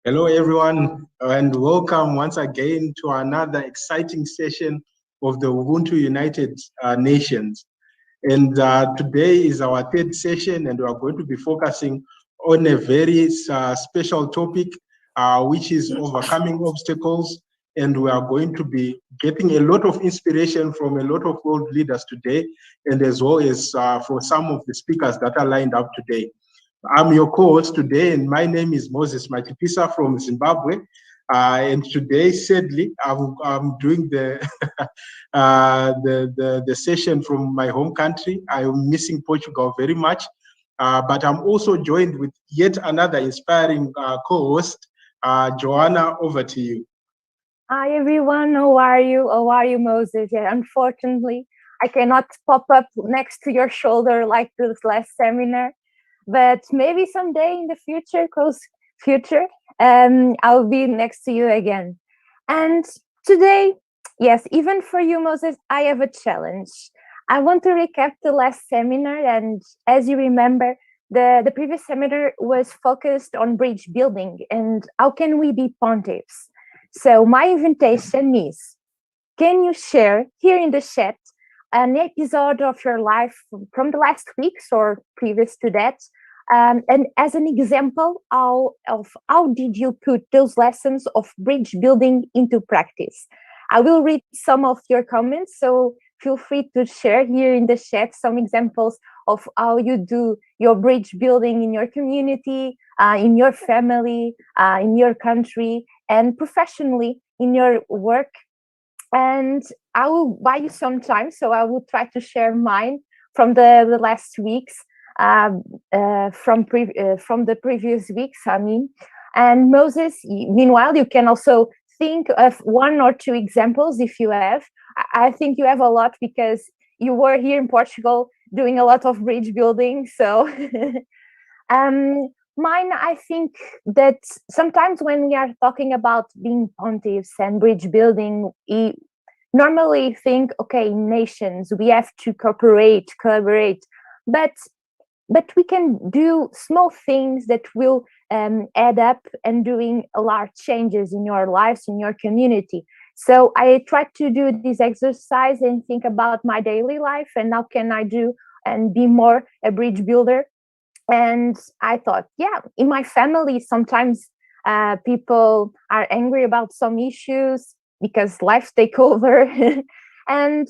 Hello, everyone, and welcome once again to another exciting session of the Ubuntu United Nations. And today is our third session, and we are going to be focusing on a very special topic, which is overcoming obstacles. And we are going to be getting a lot of inspiration from a lot of world leaders today, and as well as for some of the speakers that are lined up today. I'm your co-host today, and my name is Moses Matipisa from Zimbabwe. And today, sadly, I'm doing the, the session from my home country. I'm missing Portugal very much, but I'm also joined with yet another inspiring co-host. Joanna, over to you. Hi everyone, how are you? How are you, Moses? Yeah, unfortunately, I cannot pop up next to your shoulder like this last seminar. But maybe someday in the future, close future, I'll be next to you again. And today, yes, even for you, Moses, I have a challenge. I want to recap the last seminar. And as you remember, the previous seminar was focused on bridge building and how can we be pontiffs. So my invitation is, can you share here in the chat an episode of your life from the last weeks or previous to that? And as an example how did you put those lessons of bridge building into practice? I will read some of your comments, so feel free to share here in the chat some examples of how you do your bridge building in your community, in your family, in your country, and professionally in your work. And I will buy you some time, so I will try to share mine from the last weeks. From the previous weeks, I mean. And Moses, meanwhile, you can also think of one or two examples if you have. I think you have a lot because you were here in Portugal doing a lot of bridge building. So mine, I think that sometimes when we are talking about being pontiffs and bridge building, we normally think, okay, nations, we have to collaborate, but we can do small things that will add up and doing large changes in your lives, in your community. So I try to do this exercise and think about my daily life and how can I do and be more a bridge builder. And I thought, yeah, in my family, sometimes people are angry about some issues because life take over. And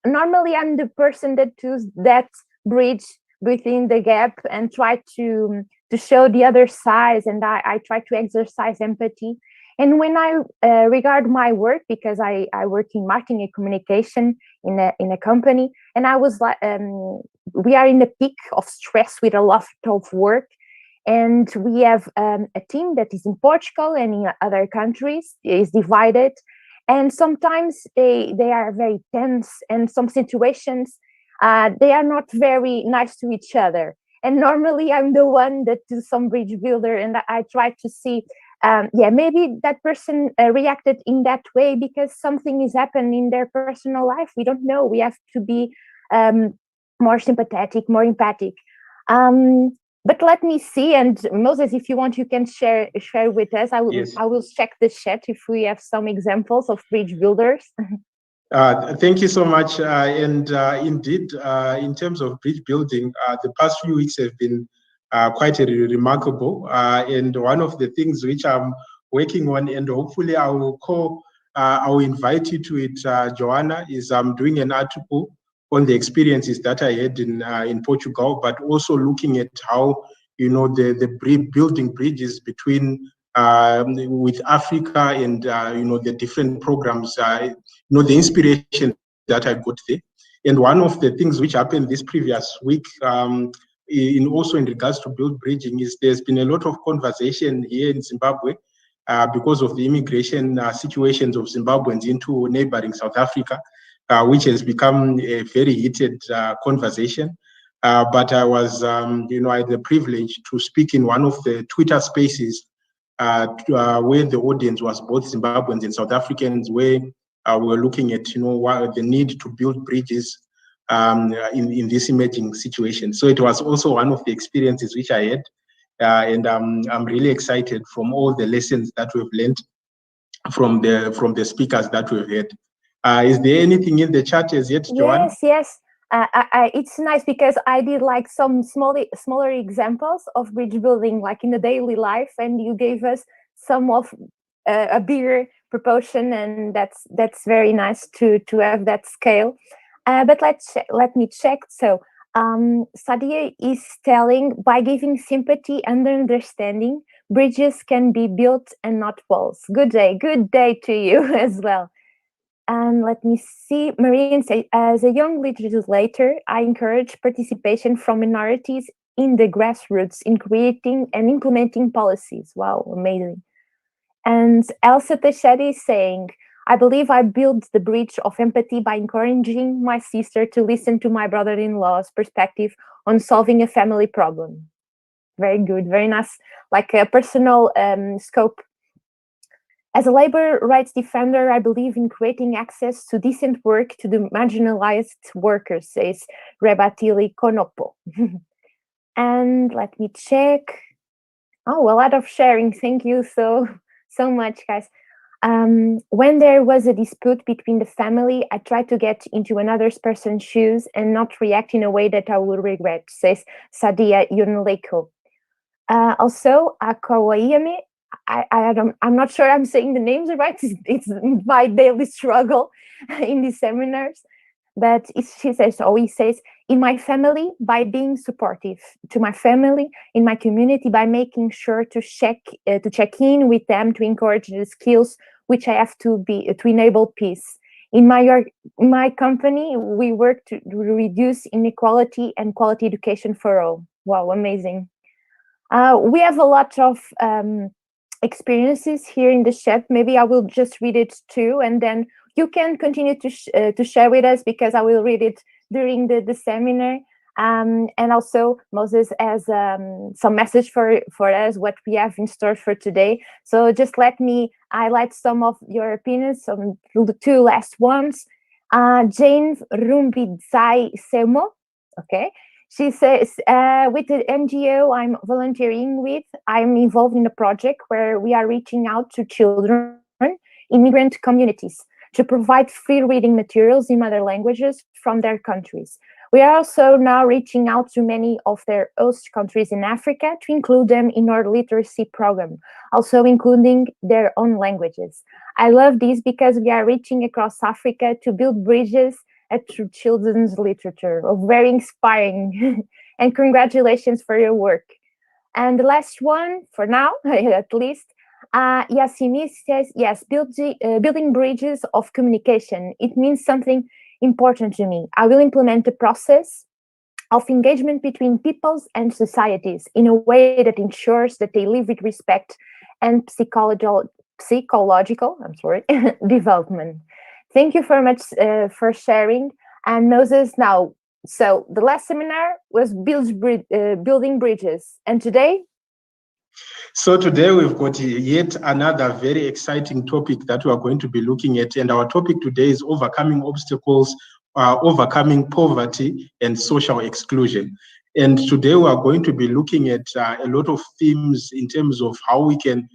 normally I'm the person that does that bridge within the gap and try to show the other side, and I try to exercise empathy. And when I regard my work, because I work in marketing and communication in a company, and I was like, we are in a peak of stress with a lot of work, and we have a team that is in Portugal and in other countries is divided. and sometimes they are very tense, and some situations they are not very nice to each other. And normally I'm the one that do some bridge builder, and I try to see, yeah, maybe that person reacted in that way because something is happening in their personal life. We don't know. We have to be um, more sympathetic, more empathic. But let me see. And Moses, if you want, you can share with us. Yes. I will check the chat if we have some examples of bridge builders. Thank you so much. Indeed, in terms of bridge building, the past few weeks have been quite remarkable. And one of the things which I'm working on, and hopefully I will invite you to it, Joanna, is I'm doing an article on the experiences that I had in Portugal, but also looking at how, the building bridges between with Africa and the different programs, the inspiration that I got there. And one of the things which happened this previous week, also in regards to build bridging, is there's been a lot of conversation here in Zimbabwe because of the immigration situations of Zimbabweans into neighboring South Africa, which has become a very heated conversation. But I was, I had the privilege to speak in one of the Twitter spaces where the audience was both Zimbabweans and South Africans, where we were looking at, what the need to build bridges in this emerging situation. So it was also one of the experiences which I had, and I'm really excited from all the lessons that we've learned from the speakers that we've had. Is there anything in the chat as yet, Joanna? Yes. It's nice because I did like some smaller examples of bridge building, like in the daily life, and you gave us some of a bigger proportion, and that's very nice to have that scale. But let me check. So Sadia is telling, by giving sympathy and understanding, bridges can be built and not walls. Good day to you as well. And let me see, Marian says, as a young legislator, I encourage participation from minorities in the grassroots in creating and implementing policies. Wow, amazing. And Elsa Teixeira is saying, I believe I built the bridge of empathy by encouraging my sister to listen to my brother-in-law's perspective on solving a family problem. Very good, very nice, like a personal scope. As a labor rights defender, I believe in creating access to decent work to the marginalized workers, says Rebatili Konopo. And let me check. Oh, a lot of sharing. Thank you so much, guys. When there was a dispute between the family, I tried to get into another person's shoes and not react in a way that I would regret, says Sadia Yunleko. Also, Akawayame, I'm not sure I'm saying the names right. It's my daily struggle in these seminars. But she says, he says, in my family, by being supportive to my family, in my community, by making sure to check in with them, to encourage the skills which I have to enable peace. In my company, we work to reduce inequality and quality education for all. Wow, amazing. We have a lot of experiences here in the chat. Maybe I will just read it too, and then you can continue to share with us, because I will read it during the seminar. And also Moses has some message for us, what we have in store for today. So just let me highlight some of your opinions, some the two last ones. Jane Rumbidzai Semo, okay. She says, with the NGO I'm volunteering with, I'm involved in a project where we are reaching out to children, immigrant communities, to provide free reading materials in other languages from their countries. We are also now reaching out to many of their host countries in Africa to include them in our literacy program, also including their own languages. I love this because we are reaching across Africa to build bridges through children's literature. Oh, very inspiring. And congratulations for your work. And the last one, for now, at least, Yasini says, yes, building bridges of communication. It means something important to me. I will implement a process of engagement between peoples and societies in a way that ensures that they live with respect and psychological, development. Thank you very much for sharing. And Moses, now, so the last seminar was building bridges, and today? So today we've got yet another very exciting topic that we are going to be looking at. And our topic today is overcoming obstacles, overcoming poverty and social exclusion. And today we are going to be looking at a lot of themes in terms of how we can,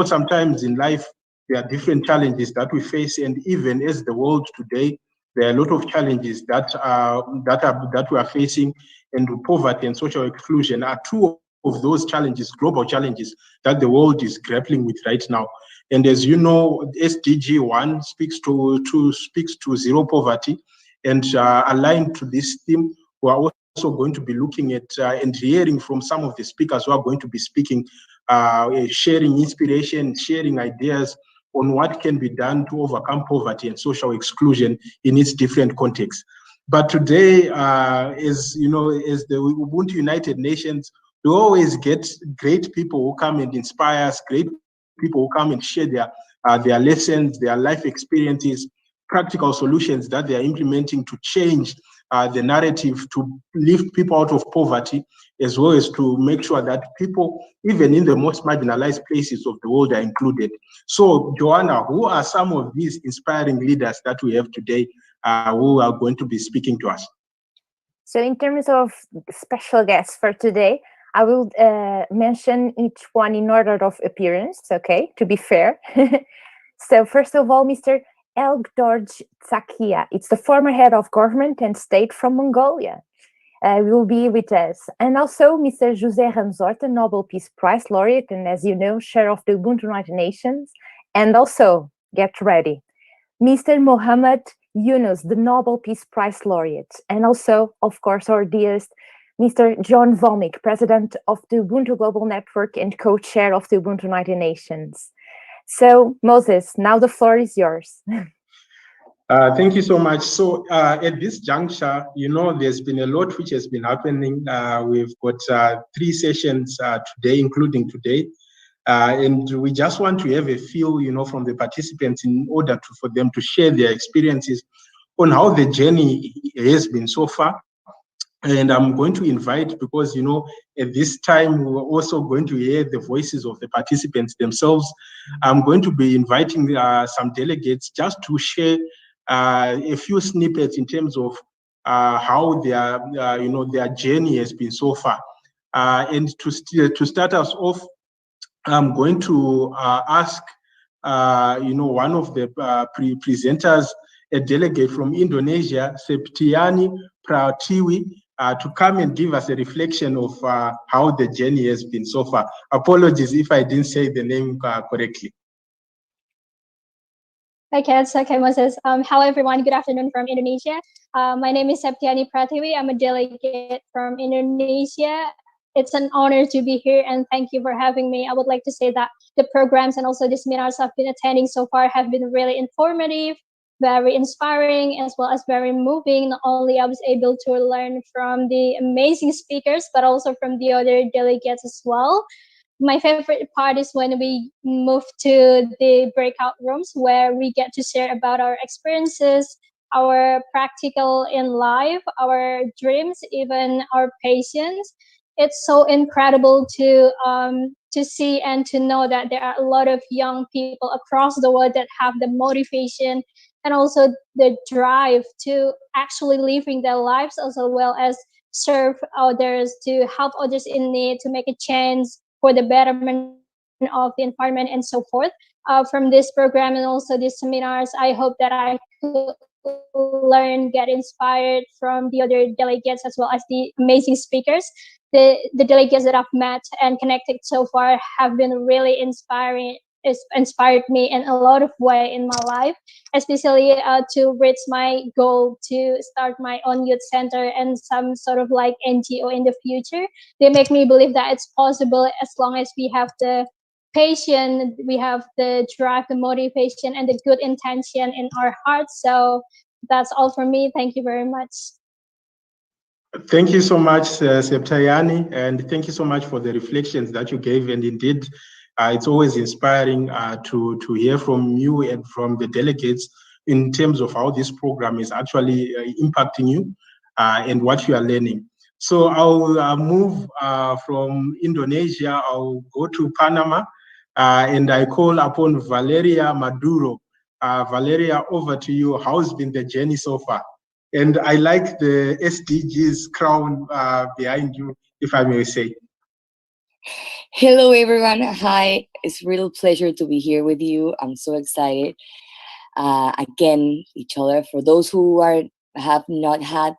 sometimes in life, there are different challenges that we face. And even as the world today, there are a lot of challenges that we are facing, and poverty and social exclusion are two of those challenges, global challenges that the world is grappling with right now. And as you know, SDG 1 speaks to zero poverty, and aligned to this theme, we are also going to be looking at and hearing from some of the speakers who are going to be speaking, sharing inspiration, sharing ideas on what can be done to overcome poverty and social exclusion in its different contexts. But today, as you know, as the Ubuntu United Nations, we always get great people who come and inspire us, great people who come and share their lessons, their life experiences, practical solutions that they are implementing to change the narrative, to lift people out of poverty, as well as to make sure that people, even in the most marginalized places of the world, are included. So, Joanna, who are some of these inspiring leaders that we have today who are going to be speaking to us? So in terms of special guests for today, I will mention each one in order of appearance, okay, to be fair. So first of all, Mr. Elgdorj Tsakia. It's the former head of government and state from Mongolia. Will be with us. And also Mr. José Ramsort, Nobel Peace Prize laureate, and as you know, chair of the Ubuntu United Nations. And also, get ready, Mr. Mohammed Yunus, the Nobel Peace Prize laureate. And also, of course, our dearest Mr. John Vomic, president of the Ubuntu Global Network and co-chair of the Ubuntu United Nations. So, Moses, now the floor is yours. Thank you so much. So at this juncture, there's been a lot which has been happening. We've got 3 sessions today, including today. And we just want to have a feel, from the participants in order for them to share their experiences on how the journey has been so far. And I'm going to invite, because, at this time, we're also going to hear the voices of the participants themselves. I'm going to be inviting some delegates just to share a few snippets in terms of how their journey has been so far. And to start us off, I'm going to ask, one of the presenters, a delegate from Indonesia, Septiani Pratiwi, to come and give us a reflection of how the journey has been so far. Apologies if I didn't say the name correctly. Okay, it's okay, Moses. Hello, everyone. Good afternoon from Indonesia. My name is Septiani Pratiwi. I'm a delegate from Indonesia. It's an honor to be here, and thank you for having me. I would like to say that the programs and also the seminars I've been attending so far have been really informative, very inspiring, as well as very moving. Not only I was able to learn from the amazing speakers, but also from the other delegates as well. My favorite part is when we move to the breakout rooms where we get to share about our experiences, our practical in life, our dreams, even our patience. It's so incredible to see and to know that there are a lot of young people across the world that have the motivation and also the drive to actually living their lives, as well as serve others, to help others in need, to make a change for the betterment of the environment and so forth. From this program and also these seminars, I hope that I could learn, get inspired from the other delegates as well as the amazing speakers. The delegates that I've met and connected so far have been really inspiring. It's inspired me in a lot of way in my life, especially to reach my goal to start my own youth center and some sort of like NGO in the future. They make me believe that it's possible as long as we have the patience, we have the drive, the motivation, and the good intention in our hearts. So that's all for me. Thank you very much. Thank you so much, Septayani, and thank you so much for the reflections that you gave. And indeed, It's always inspiring to hear from you and from the delegates in terms of how this program is actually impacting you and what you are learning. So I'll move from Indonesia, I'll go to Panama, and I call upon Valeria Maduro. Valeria, over to you. How's been the journey so far? And I like the SDGs crown behind you, if I may say. Hello, everyone. Hi, it's a real pleasure to be here with you. I'm so excited. Again, each other. For those who have not had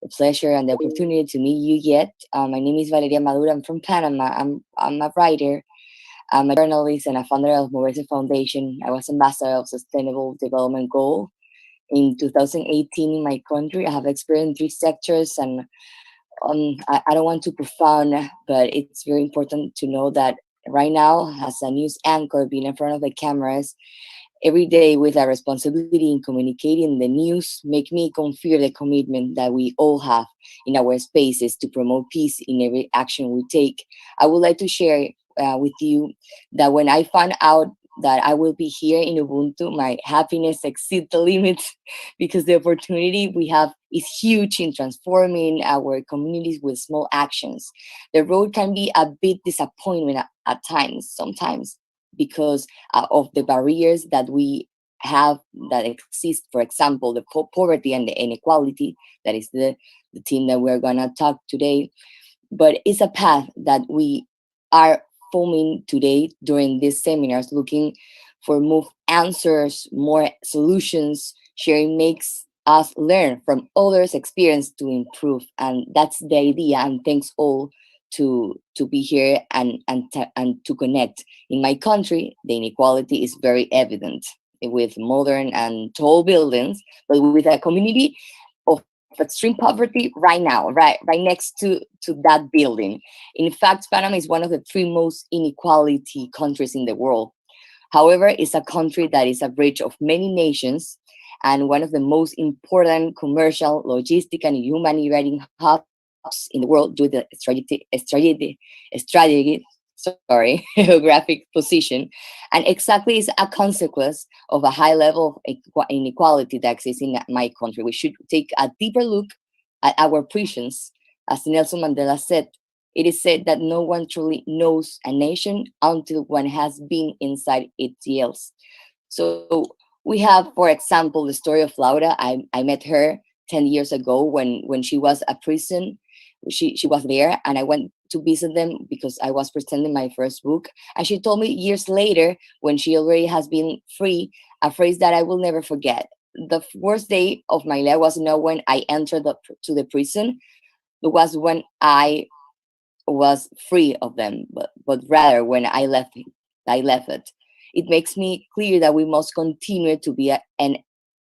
the pleasure and the opportunity to meet you yet, my name is Valeria Maduro. I'm from Panama. I'm a writer. I'm a journalist and a founder of Moverse Foundation. I was ambassador of Sustainable Development Goal in 2018 in my country. I have experience in 3 sectors, and I don't want to profound, but it's very important to know that right now, as a news anchor, being in front of the cameras every day with a responsibility in communicating the news, make me confirm the commitment that we all have in our spaces to promote peace in every action we take. I would like to share with you that when I found out that I will be here in Ubuntu, my happiness exceeds the limits because the opportunity we have is huge in transforming our communities with small actions. The road can be a bit disappointing at times, sometimes, because of the barriers that we have that exist. For example, the poverty and the inequality, that is the theme that we're gonna talk today. But it's a path that we are following today during these seminars, looking for more answers, more solutions. Sharing makes us learn from others' experience to improve, and that's the idea. And thanks all to be here and to connect. In my country, the inequality is very evident with modern and tall buildings, but with a community of extreme poverty right now, right next to that building. In fact, Panama is one of the 3 most inequality countries in the world. However, it's a country that is a bridge of many nations and one of the most important commercial, logistic, and humanitarian hubs in the world due to the geographic position, and exactly is a consequence of a high level of inequality that exists in my country. We should take a deeper look at our prisons. As Nelson Mandela said, it is said that no one truly knows a nation until one has been inside its jails. So we have, for example, the story of Laura. I met her 10 years ago when she was a prison. She was there, and I went to visit them because I was presenting my first book. And she told me years later, when she already has been free, a phrase that I will never forget. The worst day of my life was not when I entered to the prison, it was when I was free of them, but rather when I left it. It makes me clear that we must continue to be an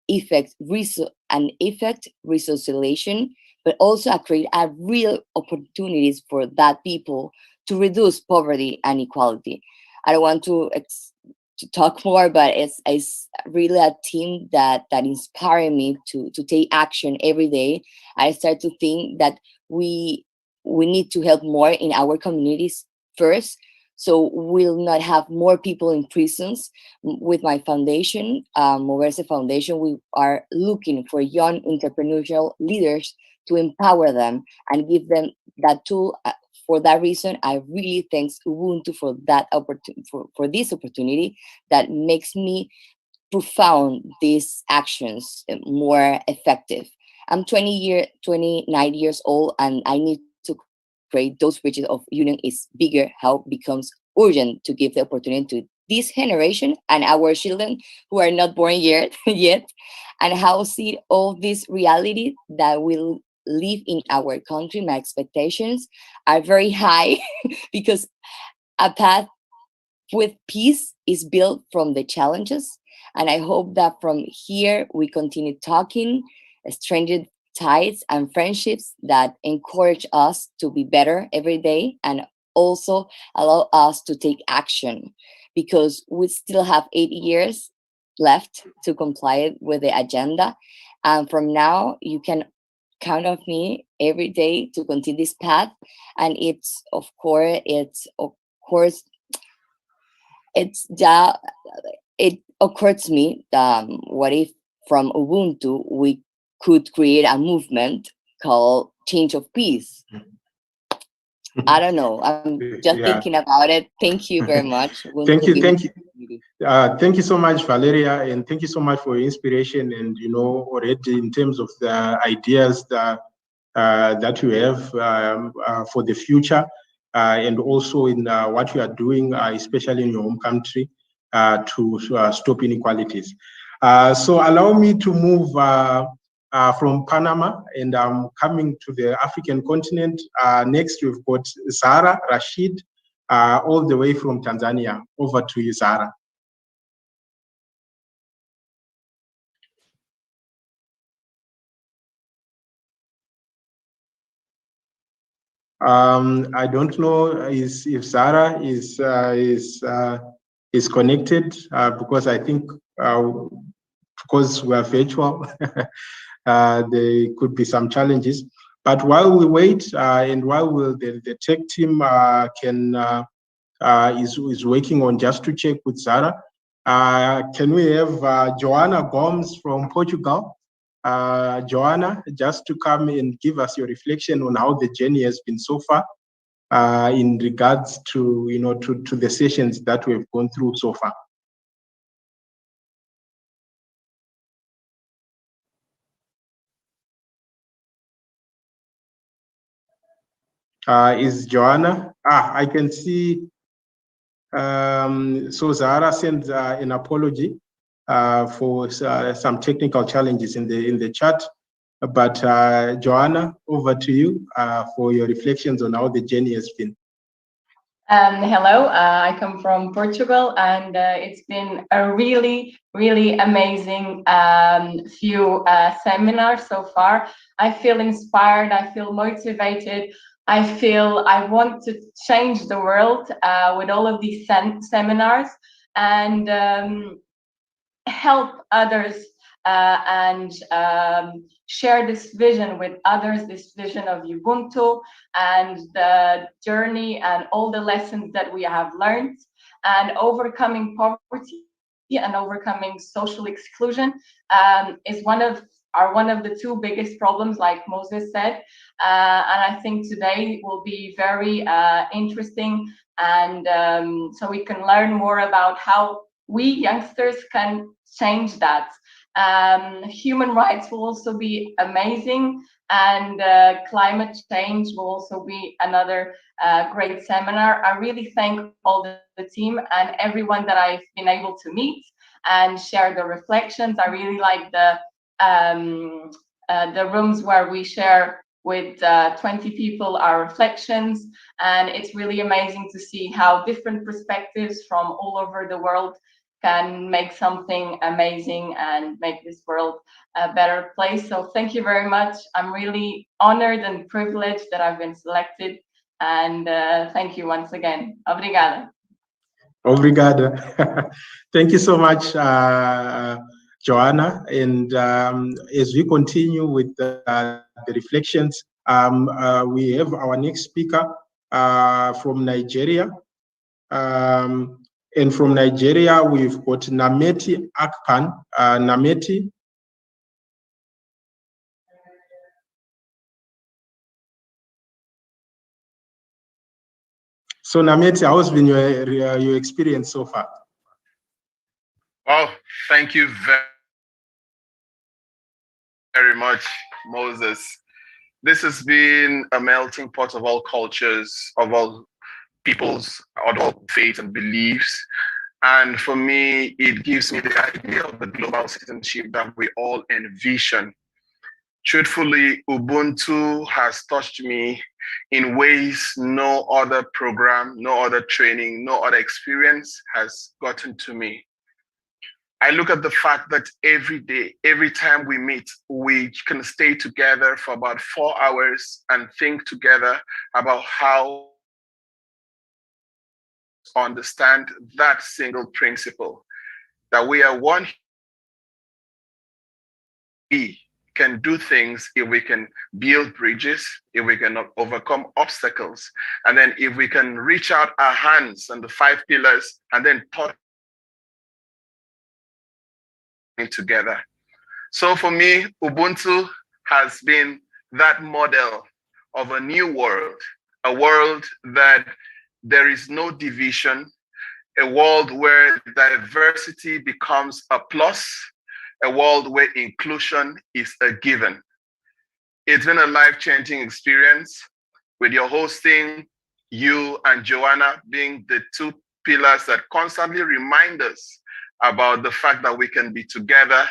effect resocialization, but also create a real opportunities for that people to reduce poverty and equality. I don't want to talk more, but it's really a team that inspired me to take action every day. I start to think that we need to help more in our communities first, so we'll not have more people in prisons. With my foundation, Moverse Foundation, we are looking for young entrepreneurial leaders to empower them and give them that tool. For that reason, I really thanks Ubuntu for that opportunity, for this opportunity that makes me profound these actions more effective. I'm 29 years old, and I need to create those bridges of union is bigger. How becomes urgent to give the opportunity to this generation and our children who are not born yet, and how see all this reality that will live in our country. My expectations are very high because a path with peace is built from the challenges. And I hope that from here we continue talking, strengthen ties and friendships that encourage us to be better every day, and also allow us to take action, because we still have 8 years left to comply with the agenda. And from now, you can count on me every day to continue this path. And it's of course it's that it occurred to me, what if from Ubuntu we could create a movement called Change of Peace? I don't know. I'm just thinking about it. Thank you very much. Thank you. Thank you so much, Valeria, and thank you so much for your inspiration. And already in terms of the ideas that you have for the future, and also in what you are doing, especially in your home country, to stop inequalities. So allow me to move from Panama, and I'm coming to the African continent. Next, we've got Zara Rashid, all the way from Tanzania. Over to you, Zara. I don't know if Zara is connected, because I think because we are virtual, there could be some challenges. But while we wait, and while the tech team is working on just to check with Zara, can we have Joanna Gomes from Portugal? Joanna, just to come and give us your reflection on how the journey has been so far, in regards to to the sessions that we've gone through so far. Is Joanna? I can see. So Zahara sends an apology for some technical challenges in the chat. But Joanna, over to you for your reflections on how the journey has been. Hello, I come from Portugal, and it's been a really, really amazing few seminars so far. I feel inspired, I feel motivated, I feel I want to change the world with all of these seminars, and help others and share this vision with others, this vision of Ubuntu and the journey and all the lessons that we have learned, and overcoming poverty and overcoming social exclusion is one of the two biggest problems, like Moses said. And I think today will be very interesting, and so we can learn more about how we youngsters can change that. Human rights will also be amazing, and climate change will also be another great seminar. I really thank all the team and everyone that I've been able to meet and share the reflections. I really like the rooms where we share with 20 people our reflections, and it's really amazing to see how different perspectives from all over the world can make something amazing and make this world a better place. So thank you very much. I'm really honored and privileged that I've been selected, and thank you once again. Obrigada. Obrigada. Thank you so much, Joanna. And as we continue with the reflections, we have our next speaker from Nigeria. And from Nigeria, we've got Nameti Akpan. Nameti. So Nameti, how's been your experience so far? Oh, thank you very much, Moses. This has been a melting pot of all cultures, of all peoples, of all faiths and beliefs. And for me, it gives me the idea of the global citizenship that we all envision. Truthfully, Ubuntu has touched me in ways no other program, no other training, no other experience has gotten to me. I look at the fact that every day, every time we meet, we can stay together for about 4 hours and think together about how to understand that single principle, that we are one. We can do things, if we can build bridges, if we can overcome obstacles, and then if we can reach out our hands and the 5 pillars and then touch together. So for me, Ubuntu has been that model of a new world, a world that there is no division, a world where diversity becomes a plus, a world where inclusion is a given. It's been a life-changing experience with your hosting, you and Joanna being the 2 pillars that constantly remind us about the fact that we can be together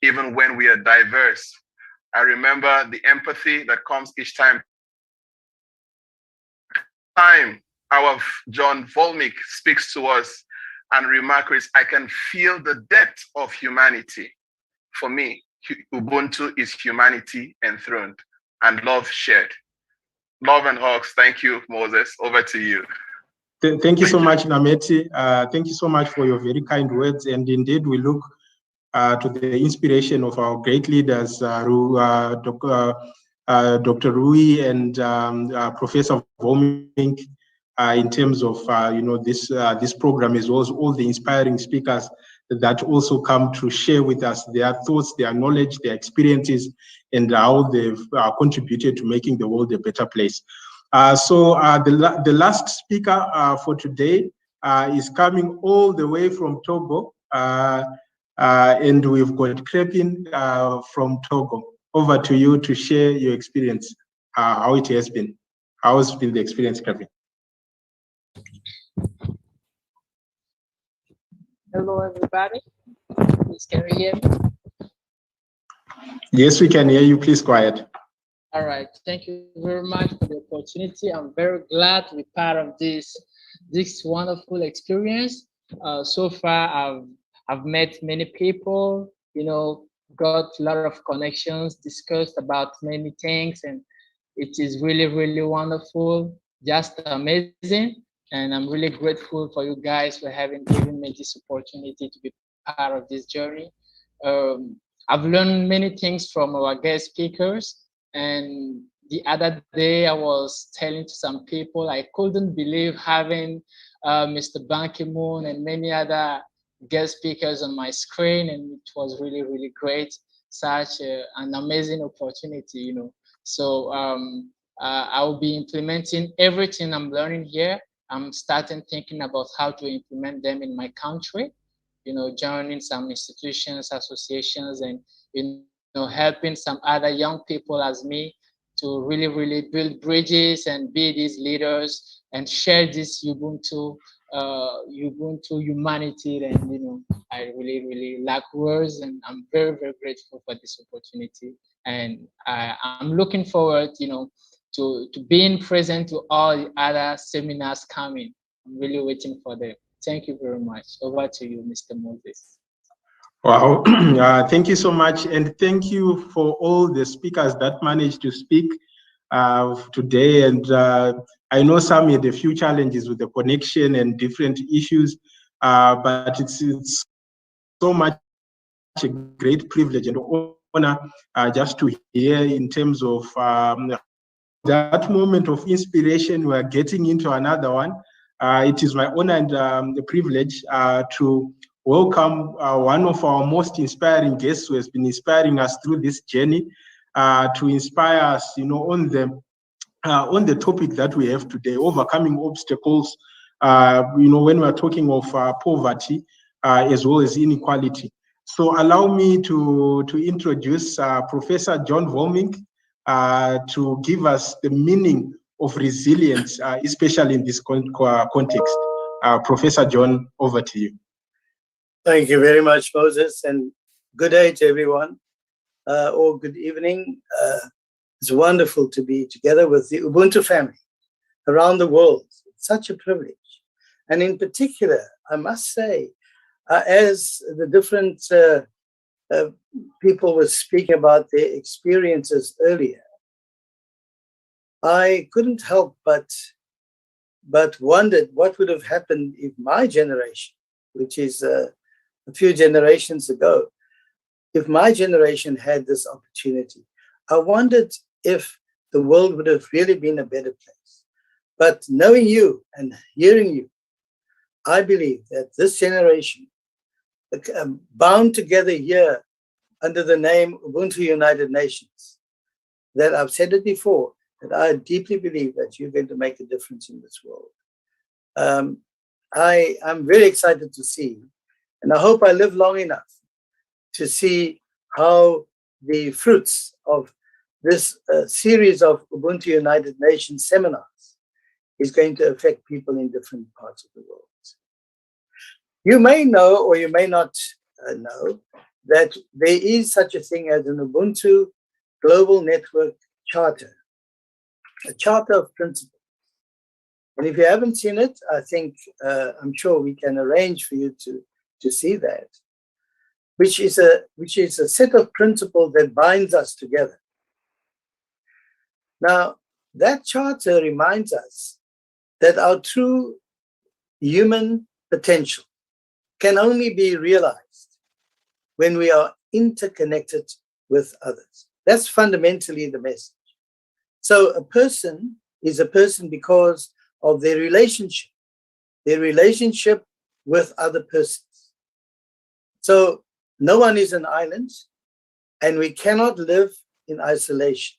even when we are diverse. I remember the empathy that comes each time our John Volmick speaks to us and remarks, I can feel the depth of humanity. For me, Ubuntu is humanity enthroned and love shared. Love and hugs. Thank you, Moses. Over to you. Thank you so much, Nameti. Thank you so much for your very kind words. And indeed, we look to the inspiration of our great leaders, Dr. Rui and Professor Volmink, in terms of this program, as well as all the inspiring speakers that also come to share with us their thoughts, their knowledge, their experiences, and how they've contributed to making the world a better place. So the last speaker for today is coming all the way from Togo, and we've got Crepin from Togo. Over to you to share your experience, how it has been. How has been the experience, Crepin? Hello, everybody. Please, can you hear me? Yes, we can hear you. Please go ahead. All right. Thank you very much for the opportunity. I'm very glad to be part of this wonderful experience. So far, I've met many people, got a lot of connections, discussed about many things, and it is really, really wonderful, just amazing. And I'm really grateful for you guys for given me this opportunity to be part of this journey. I've learned many things from our guest speakers. And the other day, I was telling to some people, I couldn't believe having Mr. Ban Ki-moon and many other guest speakers on my screen. And it was really, really great. Such an amazing opportunity, So I'll be implementing everything I'm learning here. I'm starting thinking about how to implement them in my country, joining some institutions, associations, and, helping some other young people as me to really, really build bridges and be these leaders and share this Ubuntu humanity. And, I really, really like words, and I'm very, very grateful for this opportunity. And I'm looking forward, to being present to all the other seminars coming. I'm really waiting for them. Thank you very much. Over to you, Mr. Moses. Wow, thank you so much. And thank you for all the speakers that managed to speak today. And I know some had a few challenges with the connection and different issues, but it's so much a great privilege and honor just to hear in terms of that moment of inspiration. We are getting into another one. It is my honor and the privilege to welcome one of our most inspiring guests who has been inspiring us through this journey, to inspire us, on the topic that we have today, overcoming obstacles, when we're talking of poverty as well as inequality. So allow me to introduce Professor John Volmink to give us the meaning of resilience, especially in this context. Professor John, over to you. Thank you very much, Moses, and good day to everyone, or good evening. It's wonderful to be together with the Ubuntu family around the world. It's such a privilege. And in particular, I must say, as the different people were speaking about their experiences earlier, I couldn't help but wondered what would have happened if my generation, which is a few generations ago, if my generation had this opportunity, I wondered if the world would have really been a better place. But knowing you and hearing you, I believe that this generation, bound together here under the name Ubuntu United Nations, that I've said it before, that I deeply believe that you're going to make a difference in this world. I'm very excited to see, and I hope I live long enough to see how the fruits of this series of Ubuntu United Nations seminars is going to affect people in different parts of the world. You may know, or you may not know, that there is such a thing as an Ubuntu Global Network Charter, a charter of principles. And if you haven't seen it, I think, I'm sure we can arrange for you to see that, which is a set of principles that binds us together. Now, that charter reminds us that our true human potential can only be realized when we are interconnected with others. That's fundamentally the message. So a person is a person because of their relationship with other persons. So no one is an island, and we cannot live in isolation.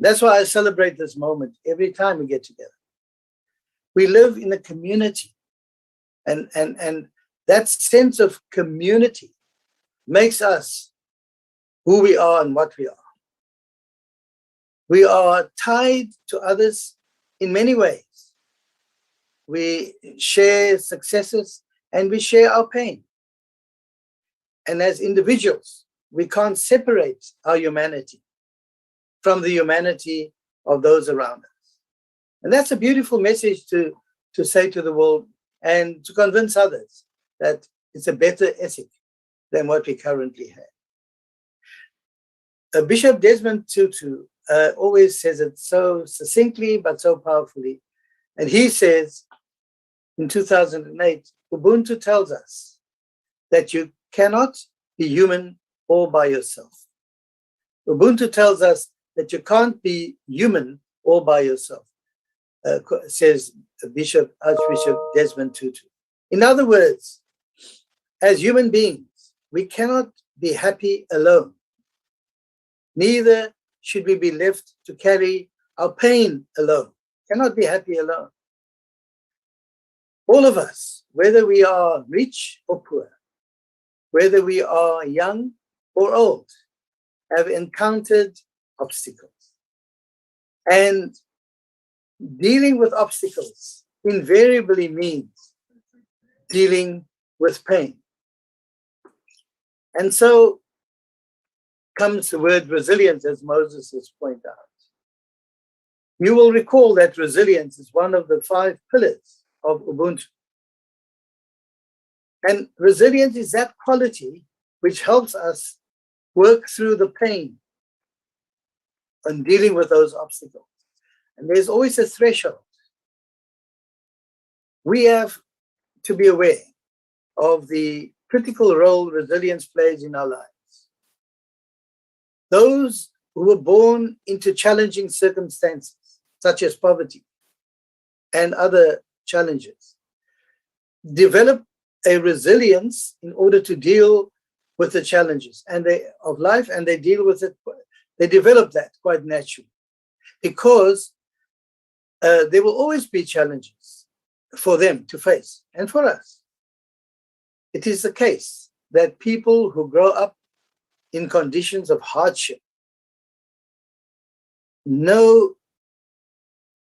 That's why I celebrate this moment every time we get together. We live in a community, and that sense of community makes us who we are and what we are. We are tied to others in many ways. We share successes and we share our pain. And as individuals, we can't separate our humanity from the humanity of those around us. And that's a beautiful message to say to the world and to convince others that it's a better ethic than what we currently have. Bishop Desmond Tutu always says it so succinctly but so powerfully. And he says in 2008, Ubuntu tells us that you cannot be human all by yourself. Ubuntu tells us that you can't be human all by yourself, says Archbishop Desmond Tutu. In other words, as human beings, we cannot be happy alone. Neither should we be left to carry our pain alone. Cannot be happy alone. All of us, whether we are rich or poor, whether we are young or old, have encountered obstacles. And dealing with obstacles invariably means dealing with pain. And so comes the word resilience, as Moses has pointed out. You will recall that resilience is one of the 5 pillars of Ubuntu. And resilience is that quality which helps us work through the pain and dealing with those obstacles. And there's always a threshold. We have to be aware of the critical role resilience plays in our lives. Those who were born into challenging circumstances, such as poverty and other challenges, develop a resilience in order to deal with the challenges of life, and they deal with it. They develop that quite naturally, because there will always be challenges for them to face, and for us. It is the case that people who grow up in conditions of hardship know,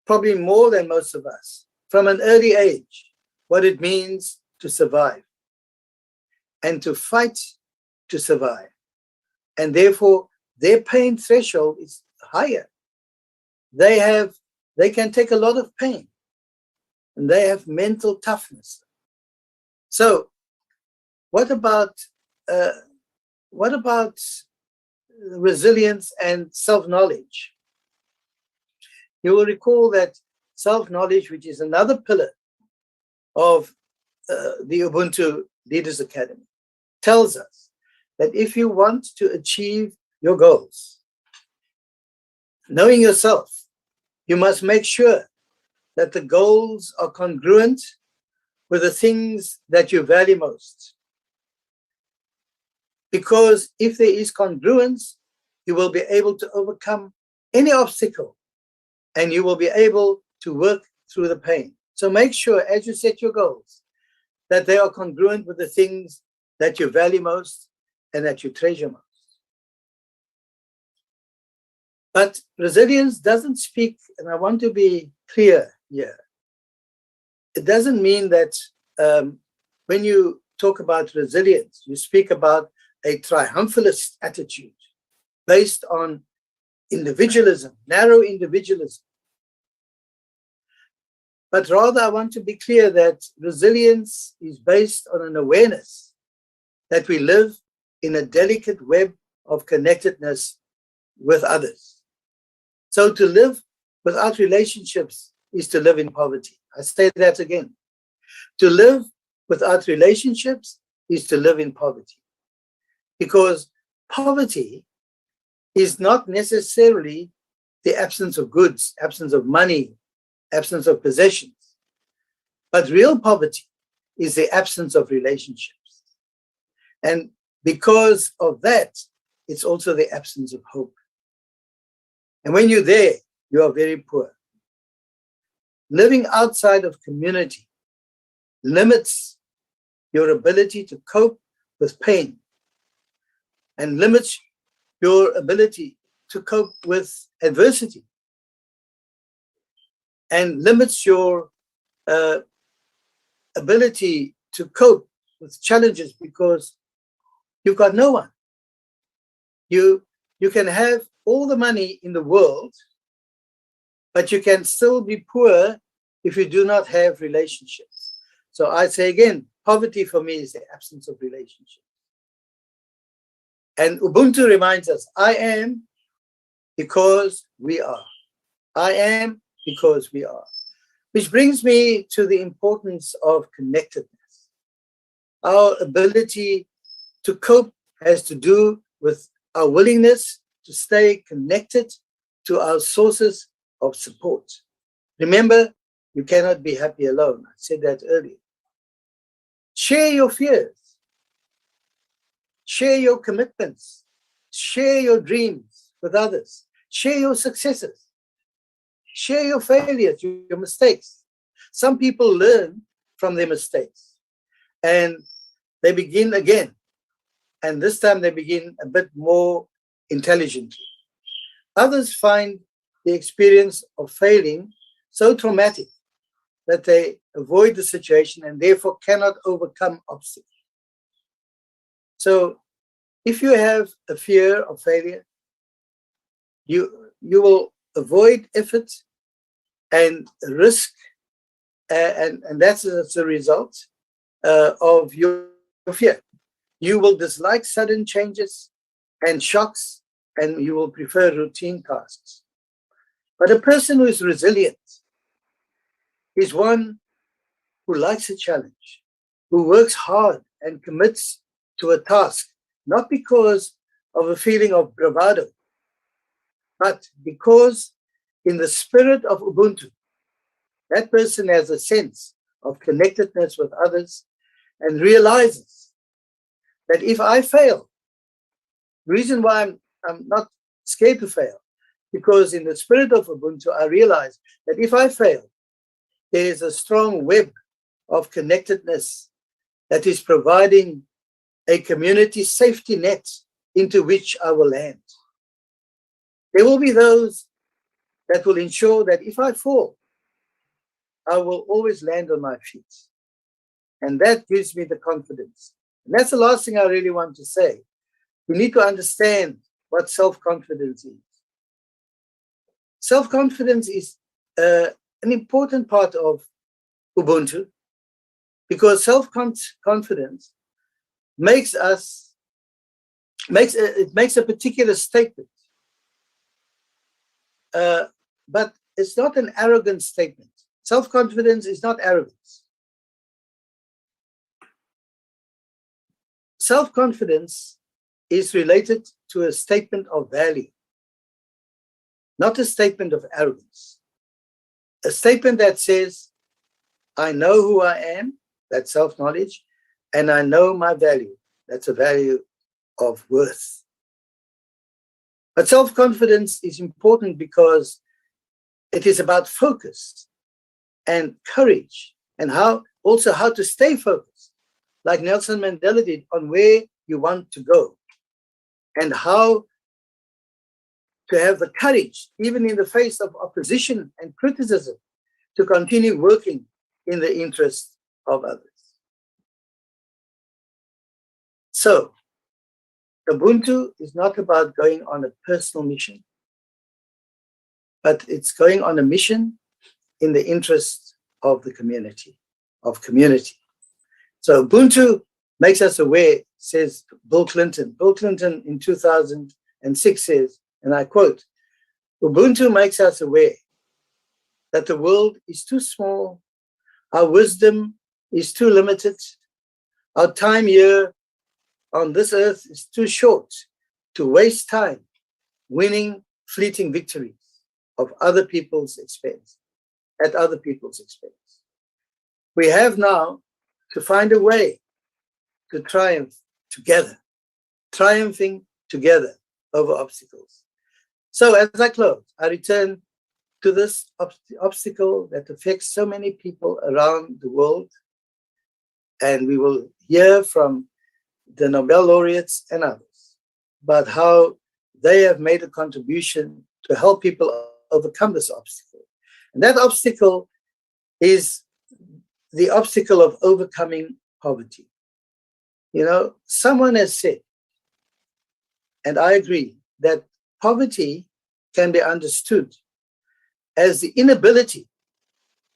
probably more than most of us, from an early age, what it means to survive and to fight to survive. And therefore, their pain threshold is higher. They can take a lot of pain, and they have mental toughness. So what about resilience and self-knowledge? You will recall that self-knowledge, which is another pillar of the Ubuntu Leaders Academy, tells us that if you want to achieve your goals, knowing yourself, you must make sure that the goals are congruent with the things that you value most. Because if there is congruence, you will be able to overcome any obstacle and you will be able to work through the pain. So make sure as you set your goals that they are congruent with the things that you value most and that you treasure most. But resilience doesn't speak, and I want to be clear here, it doesn't mean that when you talk about resilience, you speak about a triumphalist attitude based on individualism, narrow individualism. But rather, I want to be clear that resilience is based on an awareness that we live in a delicate web of connectedness with others. So to live without relationships is to live in poverty. I say that again. To live without relationships is to live in poverty. Because poverty is not necessarily the absence of goods, absence of money, absence of possessions. But real poverty is the absence of relationships. And because of that, it's also the absence of hope. And when you're there, you are very poor. Living outside of community limits your ability to cope with pain and limits your ability to cope with adversity and limits your ability to cope with challenges because you've got no one. You can have all the money in the world, but you can still be poor if you do not have relationships. So I say again, poverty for me is the absence of relationships. And Ubuntu reminds us, I am because we are. I am because we are. Which brings me to the importance of connectedness. Our ability to cope has to do with our willingness to stay connected to our sources of support. Remember, you cannot be happy alone. I said that earlier. Share your fears. Share your commitments. Share your dreams with others. Share your successes. Share your failures, your mistakes. Some people learn from their mistakes and they begin again. And this time they begin a bit more intelligently. Others find the experience of failing so traumatic that they avoid the situation and therefore cannot overcome obstacles. So if you have a fear of failure, you will avoid effort and risk, and that's as a result of your fear. You will dislike sudden changes and shocks, and you will prefer routine tasks. But a person who is resilient is one who likes a challenge, who works hard and commits to a task, not because of a feeling of bravado, but because in the spirit of Ubuntu, that person has a sense of connectedness with others and realizes that if I fail, the reason why I'm not scared to fail, because in the spirit of Ubuntu, I realize that if I fail, there is a strong web of connectedness that is providing a community safety net into which I will land. There will be those that will ensure that if I fall, I will always land on my feet. And that gives me the confidence. And that's the last thing I really want to say. We need to understand what self-confidence is. Self-confidence is an important part of Ubuntu because self-confidence makes a particular statement. But it's not an arrogant statement. Self-confidence is not arrogance. Self-confidence is related to a statement of value, not a statement of arrogance. A statement that says, I know who I am, that's self-knowledge, and I know my value, that's a value of worth. But self-confidence is important because it is about focus and courage, and how to stay focused, like Nelson Mandela did, on where you want to go, and how to have the courage, even in the face of opposition and criticism, to continue working in the interest of others. So, Ubuntu is not about going on a personal mission, but it's going on a mission in the interest of the community, So Ubuntu makes us aware, says Bill Clinton. Bill Clinton in 2006 says, and I quote, Ubuntu makes us aware that the world is too small, our wisdom is too limited, our time here on this earth is too short to waste time winning fleeting victories of other people's expense, at other people's expense. We have now to find a way to triumph together, triumphing together over obstacles. So as I close, I return to this obstacle that affects so many people around the world, and we will hear from the Nobel laureates and others about how they have made a contribution to help people overcome this obstacle. And that obstacle is the obstacle of overcoming poverty. You know, someone has said, and I agree, that poverty can be understood as the inability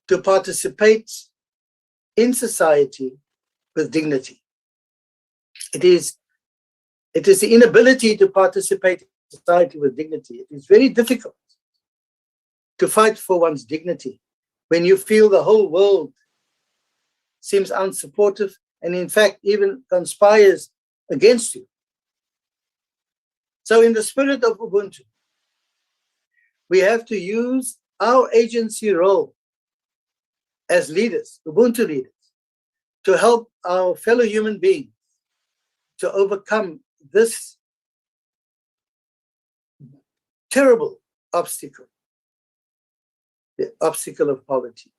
to participate in society with dignity. It is the inability to participate in society with dignity. It is very difficult to fight for one's dignity when you feel the whole world seems unsupportive and in fact even conspires against you. So in the spirit of Ubuntu, we have to use our agency role as leaders, Ubuntu leaders, to help our fellow human beings to overcome this terrible obstacle, the obstacle of poverty.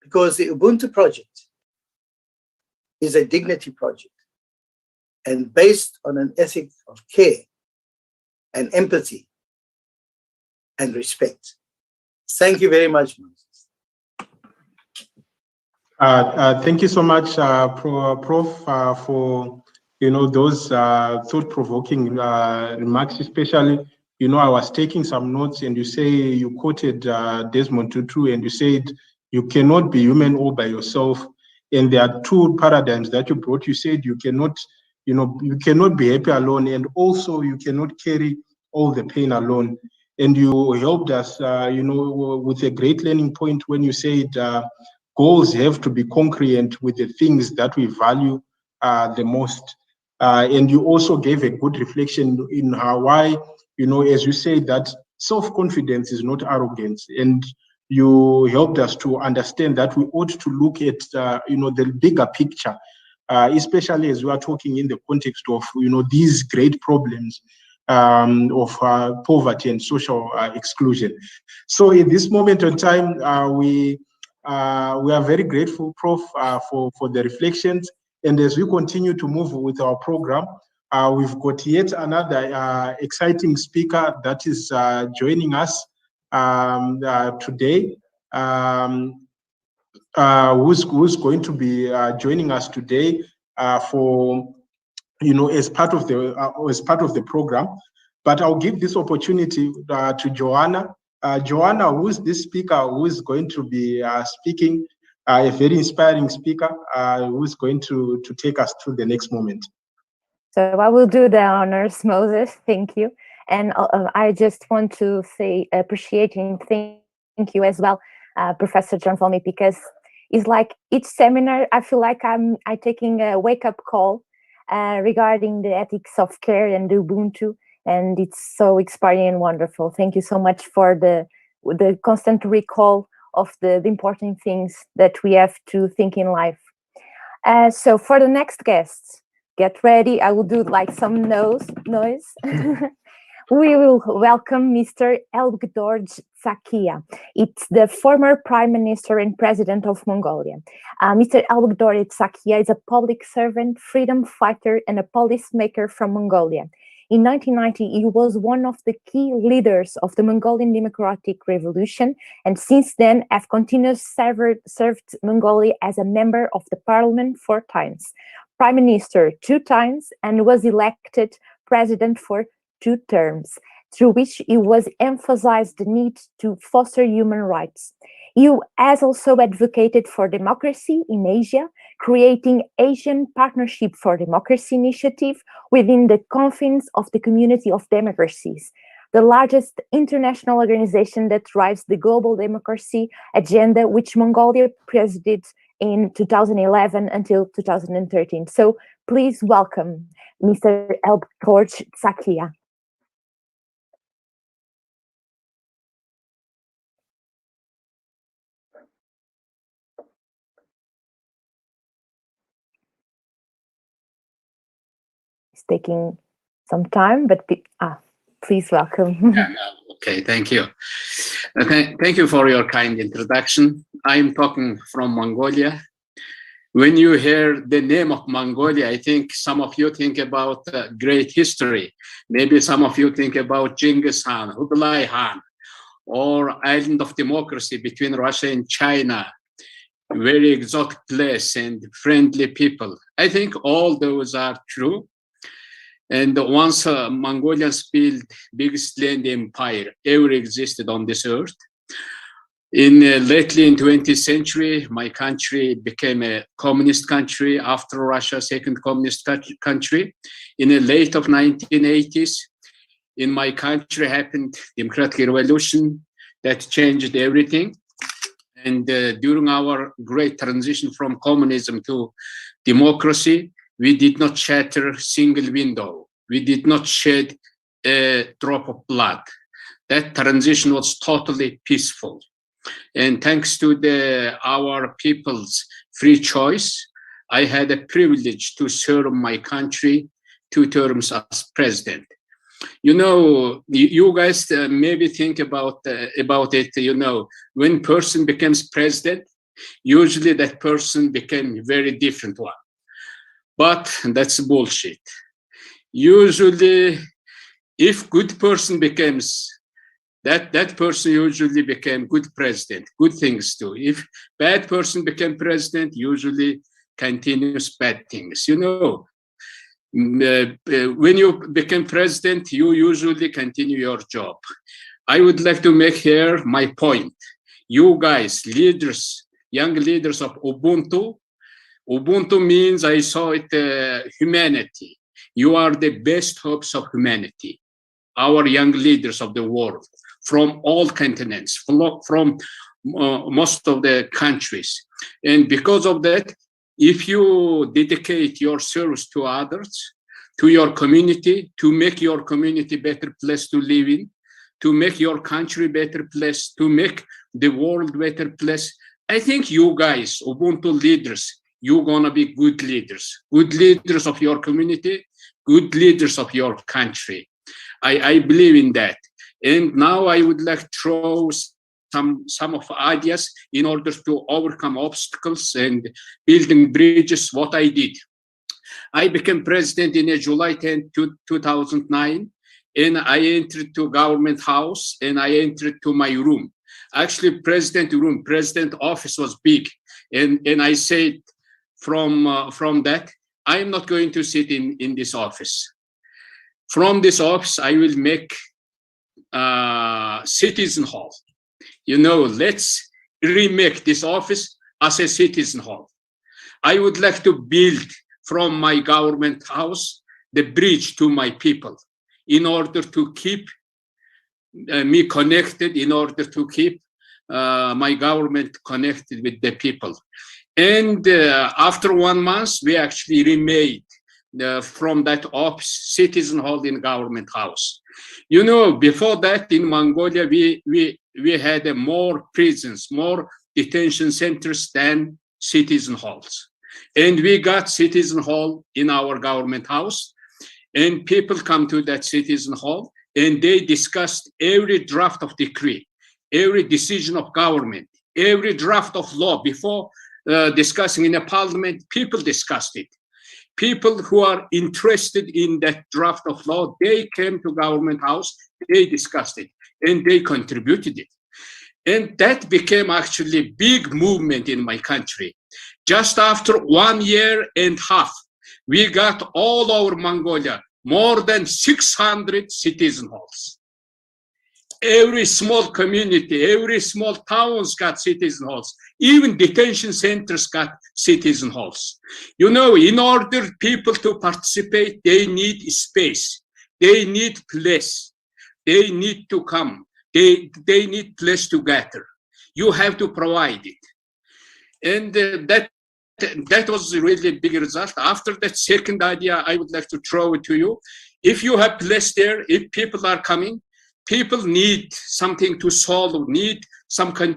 Because the Ubuntu project is a dignity project and based on an ethic of care and empathy and respect. Thank you very much, Moses. Thank you so much, Prof, for those thought-provoking remarks. Especially, I was taking some notes, and you quoted Desmond Tutu, and you said you cannot be human all by yourself. And there are two paradigms that you brought. You said you cannot be happy alone, and also you cannot carry all the pain alone. And you helped us, with a great learning point when you said goals have to be congruent with the things that we value the most. And you also gave a good reflection in why, as you say, that self-confidence is not arrogance. And you helped us to understand that we ought to look at, the bigger picture, especially as we are talking in the context of, these great problems of poverty and social exclusion. So in this moment in time, we are very grateful, Prof, for the reflections. And as we continue to move with our program, we've got yet another exciting speaker that is joining us today, who's going to be joining us today for as part of the program. But I'll give this opportunity to Joanna. Joanna, who's this speaker who is going to be speaking, a very inspiring speaker who's going to take us to the next moment. So I will do the honors, Moses. Thank you. And I just want to say appreciating, thank you as well, Professor John Volmy, because it's like each seminar, I feel like I'm taking a wake-up call regarding the ethics of care and Ubuntu. And it's so inspiring and wonderful. Thank you so much for the constant recall of the important things that we have to think in life. So for the next guests, get ready. I will do like some noise. We will welcome Mr. Elbgdorj Tsakia. It's the former Prime Minister and President of Mongolia. Mr. Elbgdorj Tsakia is a public servant, freedom fighter, and a policymaker from Mongolia. In 1990, he was one of the key leaders of the Mongolian Democratic Revolution, and since then have continuously served Mongolia as a member of the parliament 4 times, Prime Minister 2 times, and was elected President for 2 terms, through which he was emphasized the need to foster human rights. He has also advocated for democracy in Asia, creating Asian Partnership for Democracy initiative within the confines of the Community of Democracies, the largest international organization that drives the global democracy agenda, which Mongolia presided in 2011 until 2013. So please welcome Mr. Elbgdorj Tsakia. It's taking some time, but please welcome. Okay, thank you. Thank you for your kind introduction. I'm talking from Mongolia. When you hear the name of Mongolia, I think some of you think about great history. Maybe some of you think about Genghis Khan, Kublai Khan, or Island of Democracy between Russia and China. Very exotic place and friendly people. I think all those are true. And once Mongolians built biggest land empire ever existed on this earth. Lately in 20th century, my country became a communist country after Russia, second communist country. In the late of 1980s, in my country happened democratic revolution that changed everything. And during our great transition from communism to democracy, we did not shatter a single window. We did not shed a drop of blood. That transition was totally peaceful. And thanks to our people's free choice, I had a privilege to serve my country 2 terms as president. You know, you guys maybe think about it, you know, when person becomes president, usually that person became a very different one. But that's bullshit. Usually, if good person becomes, that person usually became good president, good things too. If bad person became president, usually continues bad things. You know, when you become president, you usually continue your job. I would like to make here my point. You guys, leaders, young leaders of Ubuntu, Ubuntu means, I saw it, humanity. You are the best hopes of humanity. Our young leaders of the world, from all continents, from most of the countries. And because of that, if you dedicate your service to others, to your community, to make your community better place to live in, to make your country better place, to make the world better place, I think you guys, Ubuntu leaders, you're gonna be good leaders of your community, good leaders of your country. I believe in that. And now I would like to throw some of ideas in order to overcome obstacles and building bridges, what I did. I became president in July 10, 2009, and I entered to government house and I entered to my room. Actually, president office was big. And I said from that, I am not going to sit in this office. From this office, I will make citizen hall. You know, let's remake this office as a citizen hall. I would like to build from my government house the bridge to my people in order to keep me connected, in order to keep my government connected with the people. And after 1 month, we actually remade from that office, citizen hall in government house. You know, before that in Mongolia, we had more prisons, more detention centers than citizen halls. And we got citizen hall in our government house. And people come to that citizen hall and they discussed every draft of decree, every decision of government, every draft of law. Before discussing in a parliament, people discussed it. People who are interested in that draft of law, they came to government house, they discussed it, and they contributed it. And that became actually big movement in my country. Just after 1 year and a half, we got all over Mongolia more than 600 citizen halls. Every small community, every small towns got citizen halls. Even detention centers got citizen halls. You know, in order people to participate, they need space. They need place. They need to come. They need place to gather. You have to provide it. And that was a really big result. After that second idea, I would like to throw it to you. If you have place there, if people are coming, people need something to solve, need something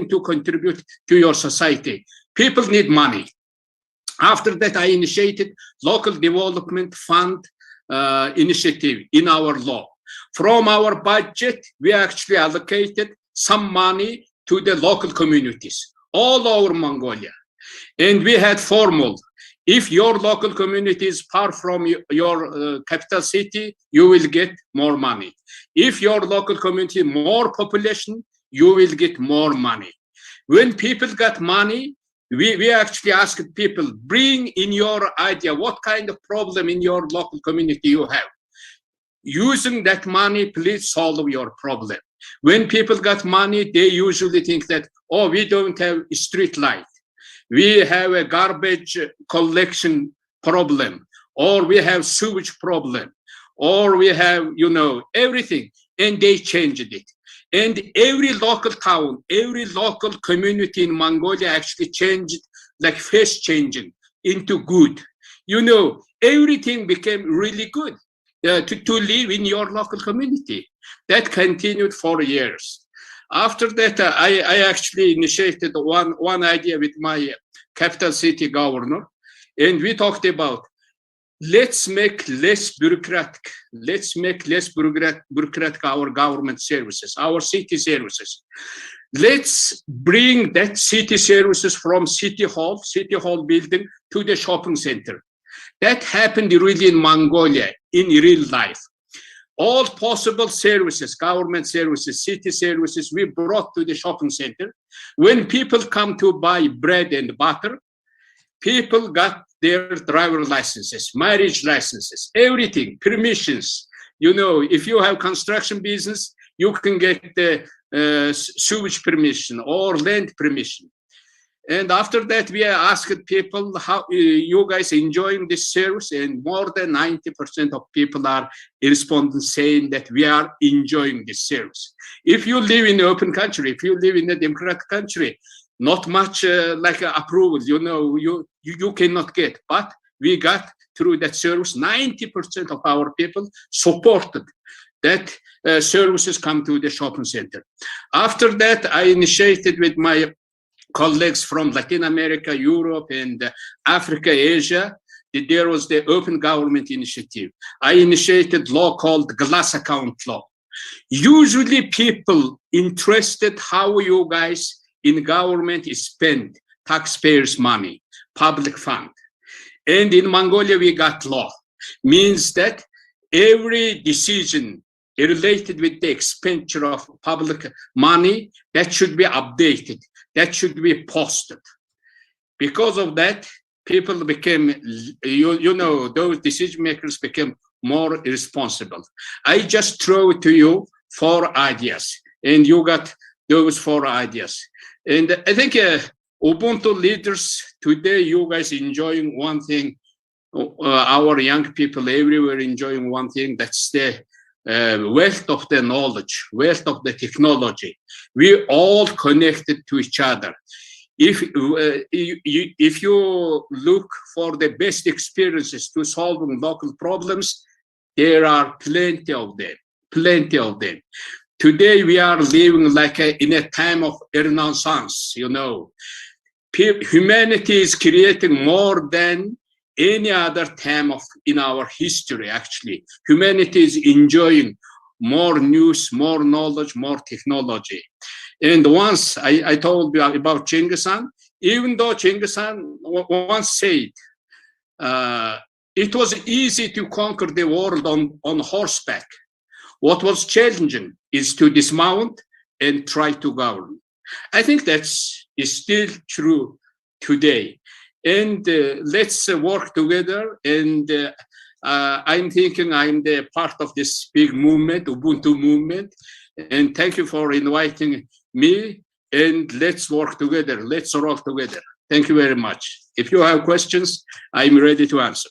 to contribute to your society. People need money. After that, I initiated local development fund initiative in our law. From our budget, we actually allocated some money to the local communities all over Mongolia. And we had formal, if your local community is far from your capital city, you will get more money. If your local community more population, you will get more money. When people got money, we actually asked people, bring in your idea, what kind of problem in your local community you have. Using that money, please solve your problem. When people got money, they usually think that, oh, we don't have a street light. We have a garbage collection problem, or we have sewage problem, or we have, you know, everything. And they changed it. And every local town, every local community in Mongolia actually changed, like face changing into good. You know, everything became really good to live in your local community. That continued for years. After that, I actually initiated one idea with my capital city governor, and we talked about, let's make less bureaucratic. Let's make less bureaucratic our government services, our city services. Let's bring that city services from city hall building to the shopping center. That happened really in Mongolia, in real life. All possible services, government services, city services, we brought to the shopping center. When people come to buy bread and butter, people got their driver licenses, marriage licenses, everything, permissions. You know, if you have construction business, you can get the sewage permission or land permission. And after that, we asked people, how you guys enjoying this service? And more than 90% of people are responding saying that we are enjoying this service. If you live in an open country, if you live in a democratic country, not much like approval, you know, you cannot get. But we got through that service, 90% of our people supported that services come to the shopping center. After that, I initiated with my colleagues from Latin America, Europe, and Africa, Asia, there was the Open Government Initiative. I initiated law called Glass Account Law. Usually people interested how you guys in government spend taxpayers' money, public fund. And in Mongolia, we got law. Means that every decision related with the expenditure of public money, that should be updated. That should be posted. Because of that, people became, you know, those decision makers became more responsible. I just throw it to you 4 ideas, and you got those 4 ideas. And I think Ubuntu leaders today, you guys enjoying one thing, our young people everywhere enjoying one thing, that's the wealth of the knowledge, wealth of the technology. We all connected to each other. if you look for the best experiences to solving local problems, there are plenty of them, plenty of them. Today we are living like in a time of renaissance, you know. Humanity is creating more than any other time in our history, actually. Humanity is enjoying more news, more knowledge, more technology. And once I told you about Genghis Khan, even though Genghis Khan once said, it was easy to conquer the world on horseback. What was challenging is to dismount and try to govern. I think is still true today. And let's work together. And I'm thinking I'm the part of this big movement, Ubuntu movement. And thank you for inviting me. And let's work together. Let's roll together. Thank you very much. If you have questions, I'm ready to answer.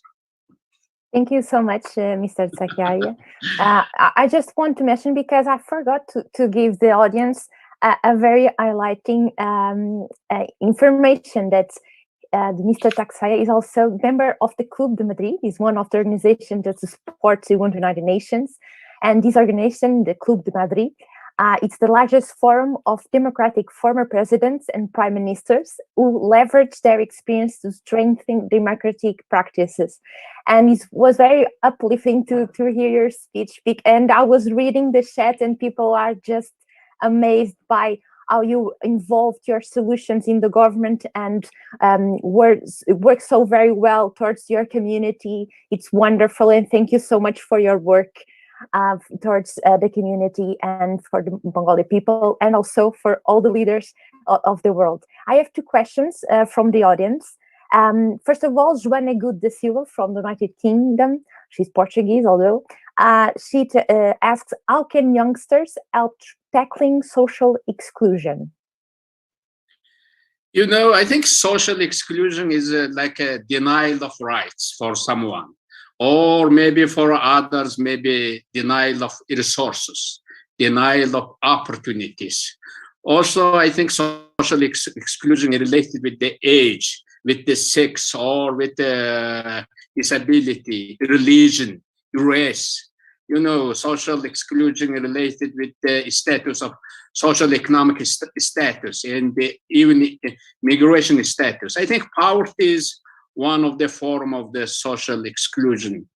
Thank you so much, Mr. Zakaria. I just want to mention, because I forgot to give the audience a very highlighting information that Mr. Taxaya is also member of the Club de Madrid. He's one of the organizations that supports the United Nations. And this organization, the Club de Madrid, it's the largest forum of democratic former presidents and prime ministers who leverage their experience to strengthen democratic practices. And it was very uplifting to hear your speech. And I was reading the chat, and people are just amazed by how you involved your solutions in the government and work so very well towards your community. It's wonderful, and thank you so much for your work towards the community and for the Bengali people, and also for all the leaders of the world. I have two questions from the audience. First of all, Joana Good da Silva from the United Kingdom, she's Portuguese, although, she asks, how can youngsters help tackling social exclusion? You know, I think social exclusion is like a denial of rights for someone, or maybe for others, maybe denial of resources, denial of opportunities. Also, I think social exclusion is related with the age, with the sex, or with the disability, religion, race. You know, social exclusion is related with the status of social economic status, and even migration status. I think poverty is one of the form of the social exclusion.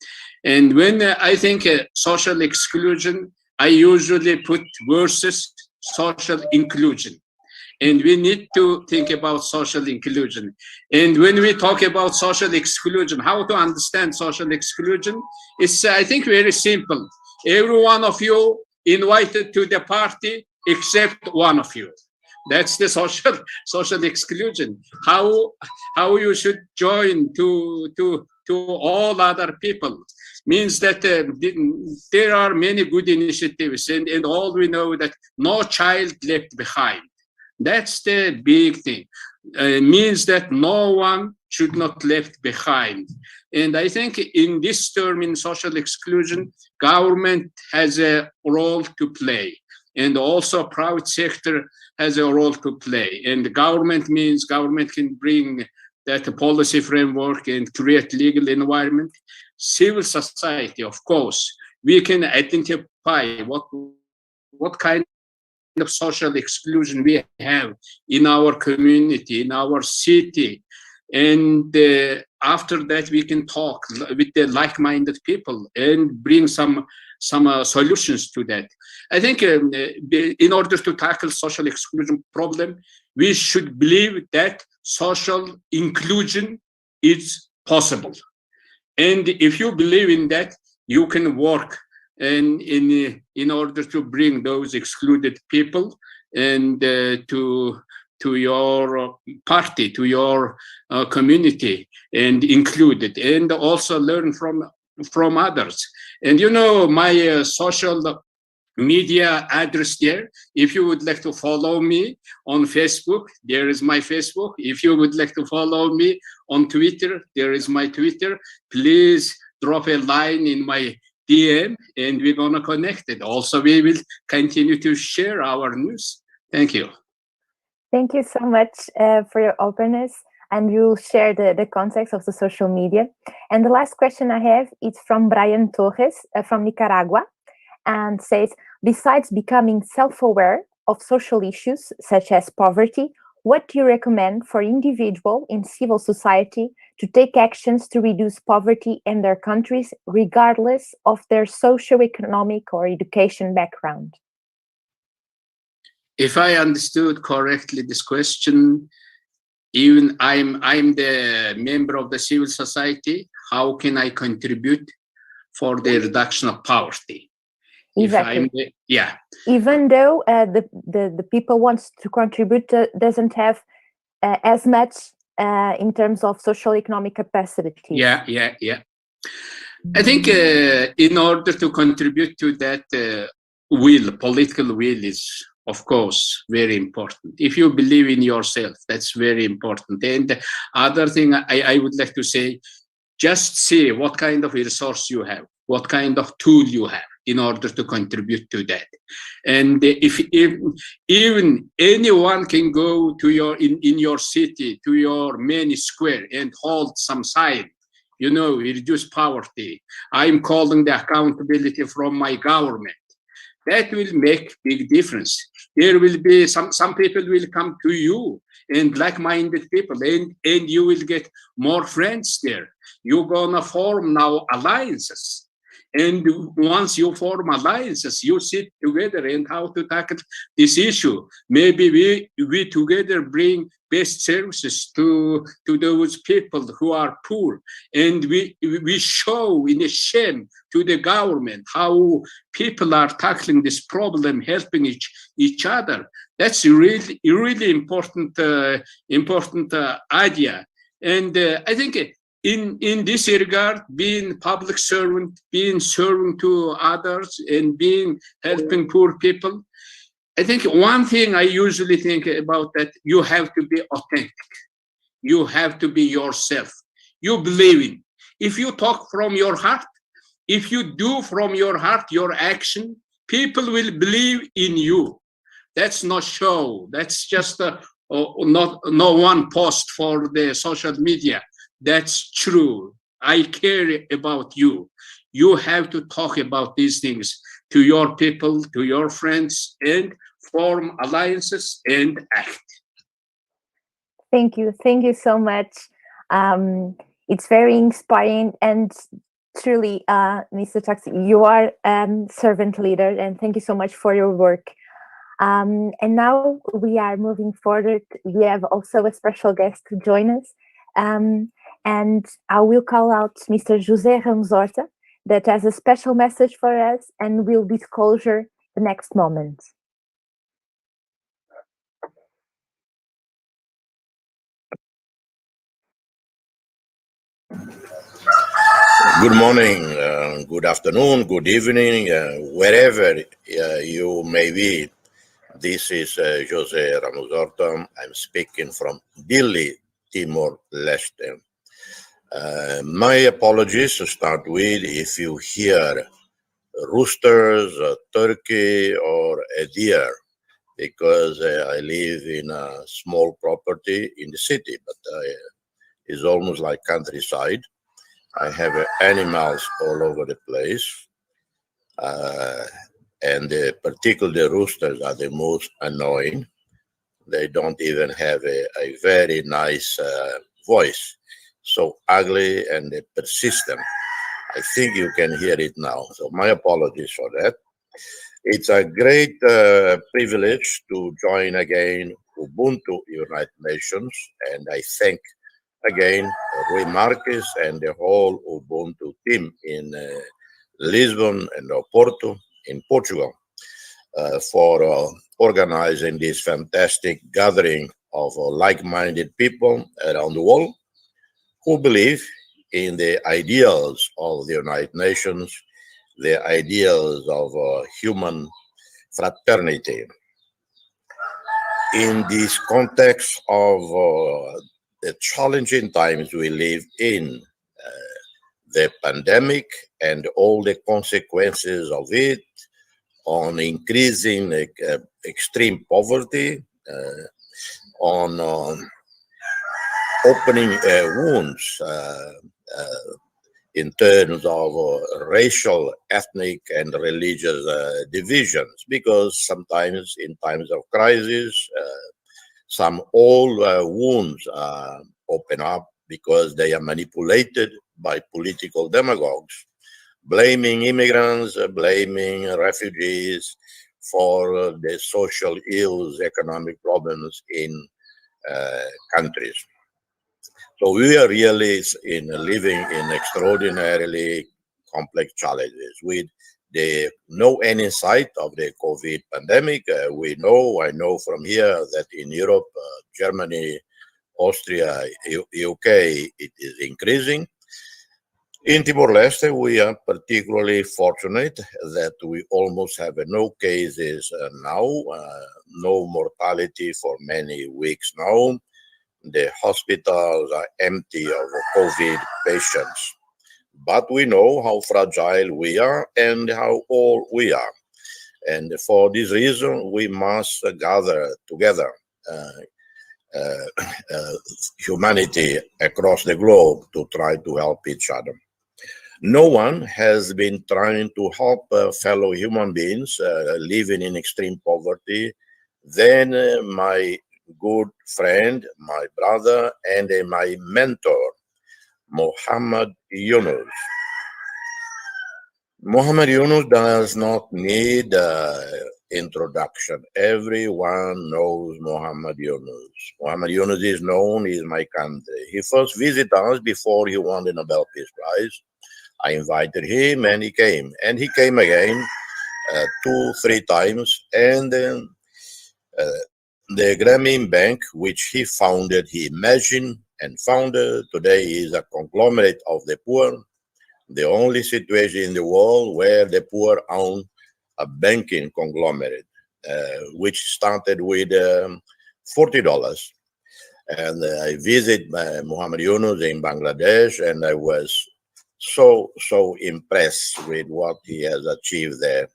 And when I think social exclusion, I usually put versus social inclusion. And we need to think about social inclusion. And when we talk about social exclusion, how to understand social exclusion, it's, I think, very simple. Every one of you invited to the party except one of you. That's the social exclusion. How you should join to all other people means that there are many good initiatives, and all we know that no child left behind. That's the big thing. Means that no one should not left behind. And I think in this term, in social exclusion, government has a role to play. And also private sector has a role to play. And the government means government can bring that policy framework and create legal environment. Civil society, of course, we can identify what kind of social exclusion we have in our community, in our city. And after that, we can talk with the like-minded people and bring some solutions to that. I think in order to tackle social exclusion problem, we should believe that social inclusion is possible. And if you believe in that, you can work in order to bring those excluded people and to your party, to your community, and include it, and also learn from others. And you know, my social media address there, if you would like to follow me on Facebook, there is my Facebook. If you would like to follow me on Twitter, there is my Twitter. Please drop a line in my DM and we're gonna connect it. Also, we will continue to share our news. Thank you. Thank you so much for your openness, and you share the context of the social media. And the last question I have is from Brian Torres from Nicaragua, and says, besides becoming self-aware of social issues such as poverty, what do you recommend for individuals in civil society to take actions to reduce poverty in their countries, regardless of their socio-economic or education background? If I understood correctly this question, even I'm the member of the civil society, how can I contribute for the reduction of poverty? Exactly. Yeah. Even though the people wants to contribute doesn't have as much in terms of social economic capacity. Yeah. I think in order to contribute to that political will is, of course, very important. If you believe in yourself, that's very important. And the other thing I would like to say, just see what kind of resource you have, what kind of tool you have in order to contribute to that. And if even anyone can go to in your city, to your main square and hold some sign, reduce poverty. I'm calling the accountability from my government. That will make big difference. There will be some people will come to you and like-minded people, and you will get more friends there. You're gonna form now alliances. And once you form alliances, you sit together and how to tackle this issue. Maybe we together bring best services to those people who are poor. And we show in a shame to the government how people are tackling this problem, helping each other. That's really important idea. And I think in this regard, being public servant, being serving to others, and being helping poor people, I think one thing I usually think about that, you have to be authentic. You have to be yourself. You believe in. If you talk from your heart, if you do from your heart your action, people will believe in you. That's not show. That's just no one post for the social media. That's true. I care about you. You have to talk about these things to your people, to your friends, and form alliances and act. Thank you so much. It's very inspiring, and truly, Mr. Taxi, you are servant leader, and thank you so much for your work. And now we are moving forward. We have also a special guest to join us. And I will call out Mr. José Ramos Horta, that has a special message for us and will disclosure the next moment. Good morning, good afternoon, good evening, wherever you may be. This is José Ramos Horta. I'm speaking from Dili, Timor-Leste. My apologies to start with if you hear roosters, a turkey, or a deer, because I live in a small property in the city, but it's almost like countryside. I have animals all over the place, and particularly the roosters are the most annoying. They don't even have a very nice voice, so ugly and persistent. I think you can hear it now, so my apologies for that. It's a great privilege to join again Ubuntu United Nations, and I thank again Rui Marques and the whole Ubuntu team in Lisbon and Porto in Portugal for organizing this fantastic gathering of like-minded people around the world who believe in the ideals of the United Nations, the ideals of human fraternity. In this context of the challenging times we live in, the pandemic and all the consequences of it on increasing extreme poverty, on opening wounds in terms of racial, ethnic, and religious divisions, because sometimes in times of crisis, some old wounds open up because they are manipulated by political demagogues, blaming immigrants, blaming refugees for the social ills, economic problems in countries. So we are really living in extraordinarily complex challenges with the no end in sight of the COVID pandemic. I know from here that in Europe, Germany, Austria, UK, it is increasing. In Timor-Leste, we are particularly fortunate that we almost have no cases now, no mortality for many weeks now. The hospitals are empty of COVID patients. But we know how fragile we are and how old we are. And for this reason, we must gather together humanity across the globe to try to help each other. No one has been trying to help fellow human beings living in extreme poverty than my good friend, my brother, and my mentor, Muhammad Yunus. Muhammad Yunus does not need introduction. Everyone knows Muhammad Yunus. Muhammad Yunus is known in my country. He first visited us before he won the Nobel Peace Prize. I invited him and he came. And he came again 2-3 times. And the Grameen Bank, which he founded, he imagined and founded, today is a conglomerate of the poor. The only situation in the world where the poor own a banking conglomerate, which started with $40. And I visited Muhammad Yunus in Bangladesh, and I was so impressed with what he has achieved there.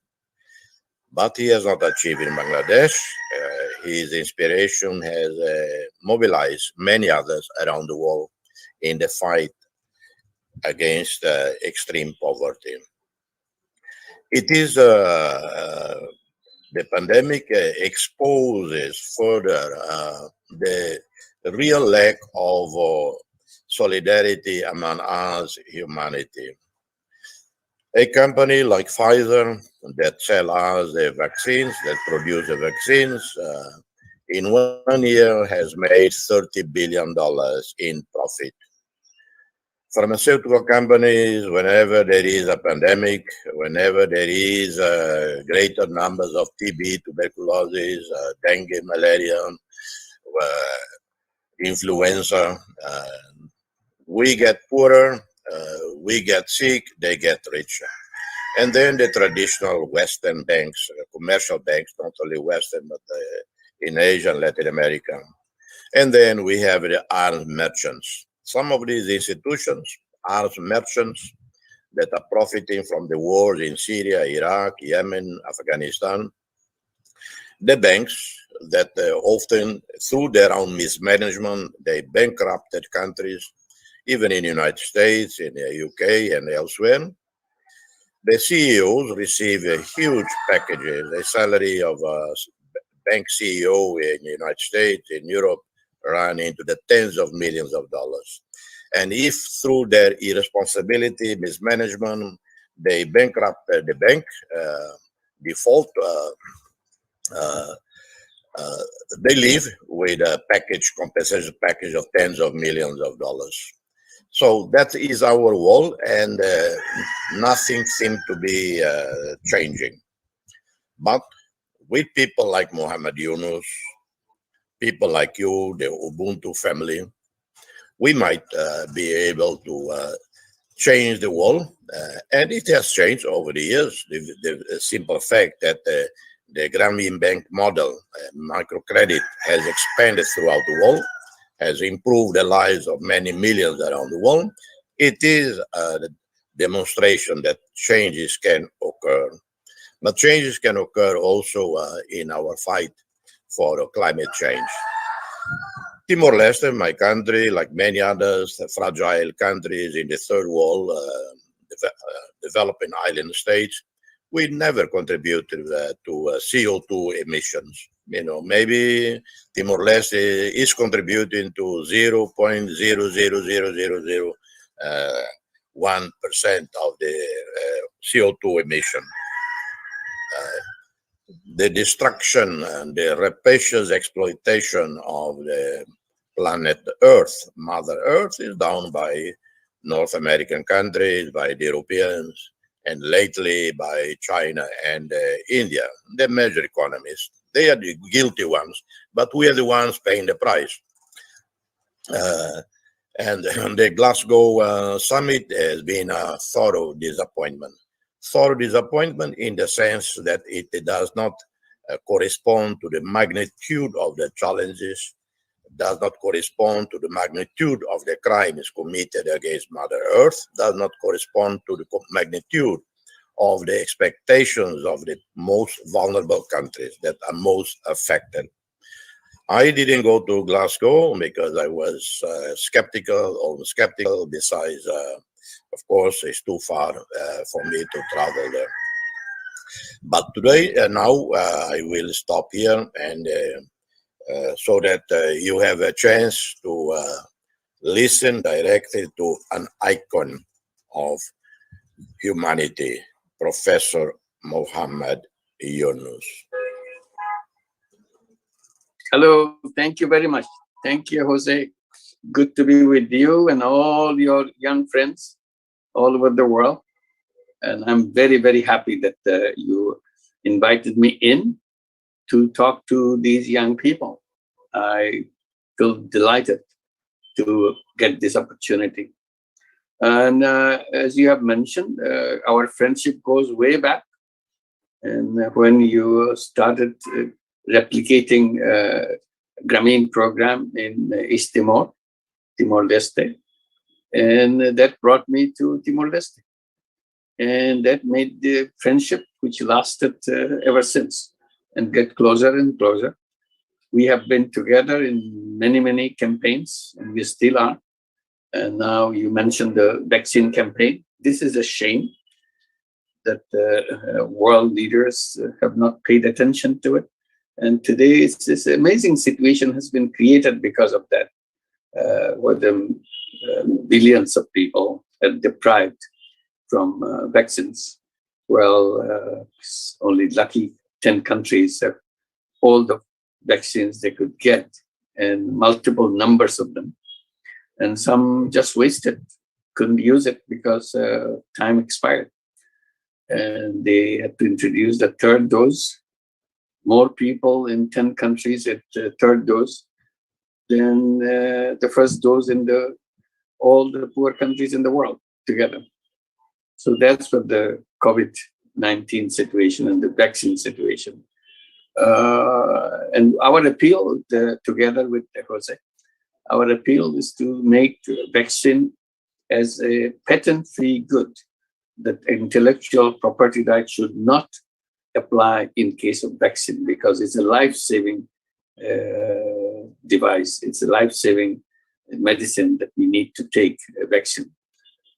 But he has not achieved in Bangladesh. His inspiration has mobilized many others around the world in the fight against extreme poverty. It is the pandemic exposes further the real lack of solidarity among us, humanity. A company like Pfizer that sell us the vaccines, that produce the vaccines, in 1 year has made $30 billion in profit. Pharmaceutical companies, whenever there is a pandemic, whenever there is greater numbers of TB, tuberculosis, dengue, malaria, influenza, we get poorer, we get sick, they get richer. And then the traditional Western banks, commercial banks, not only Western, but in Asia and Latin America. And then we have the arms merchants. Some of these institutions, arms merchants, that are profiting from the wars in Syria, Iraq, Yemen, Afghanistan. The banks that often, through their own mismanagement, they bankrupted countries, even in the United States, in the UK, and elsewhere. The CEOs receive huge packages. The salary of a bank CEO in the United States, in Europe, run into the tens of millions of dollars. And if through their irresponsibility, mismanagement, they bankrupt the bank, default, they leave with a compensation package of tens of millions of dollars. So that is our world, and nothing seems to be changing. But with people like Muhammad Yunus, people like you, the Ubuntu family, we might be able to change the world. And it has changed over the years. The simple fact that the Grameen Bank model, microcredit, has expanded throughout the world, has improved the lives of many millions around the world. It is a demonstration that changes can occur. But changes can occur also in our fight for climate change. Timor-Leste, my country, like many others, fragile countries in the third world, developing island states, we never contributed to CO2 emissions. You know, maybe Timor-Leste is contributing to 0.00001% of the CO2 emission. The destruction and the rapacious exploitation of the planet Earth, Mother Earth, is done by North American countries, by the Europeans, and lately by China and India, the major economies. They are the guilty ones, but we are the ones paying the price. And the Glasgow summit has been a thorough disappointment. Thorough disappointment in the sense that it does not correspond to the magnitude of the challenges, does not correspond to the magnitude of the crimes committed against Mother Earth, does not correspond to the magnitude of the expectations of the most vulnerable countries that are most affected. I didn't go to Glasgow because I was skeptical. Besides, of course, it's too far for me to travel there. But today, now, I will stop here and so that you have a chance to listen directly to an icon of humanity, Professor Muhammad Yunus. Hello, thank you very much. Thank you, Jose. Good to be with you and all your young friends all over the world. And I'm very, very happy that you invited me in to talk to these young people. I feel delighted to get this opportunity. And as you have mentioned, our friendship goes way back. And when you started replicating Grameen program in East Timor, Timor-Leste, and that brought me to Timor-Leste. And that made the friendship, which lasted ever since, and get closer and closer. We have been together in many, many campaigns, and we still are. And now you mentioned the vaccine campaign. This is a shame that world leaders have not paid attention to it. And today, this amazing situation has been created because of that, where the billions of people are deprived from vaccines. Well, only lucky 10 countries have all the vaccines they could get, and multiple numbers of them. And some just wasted, couldn't use it because time expired. And they had to introduce the third dose. More people in 10 countries at the third dose than the first dose in all the poor countries in the world together. So that's what the COVID-19 situation and the vaccine situation. And our appeal, together with Jose, our appeal is to make vaccine as a patent-free good, that intellectual property rights should not apply in case of vaccine, because it's a life-saving device. It's a life-saving medicine that we need to take, a vaccine.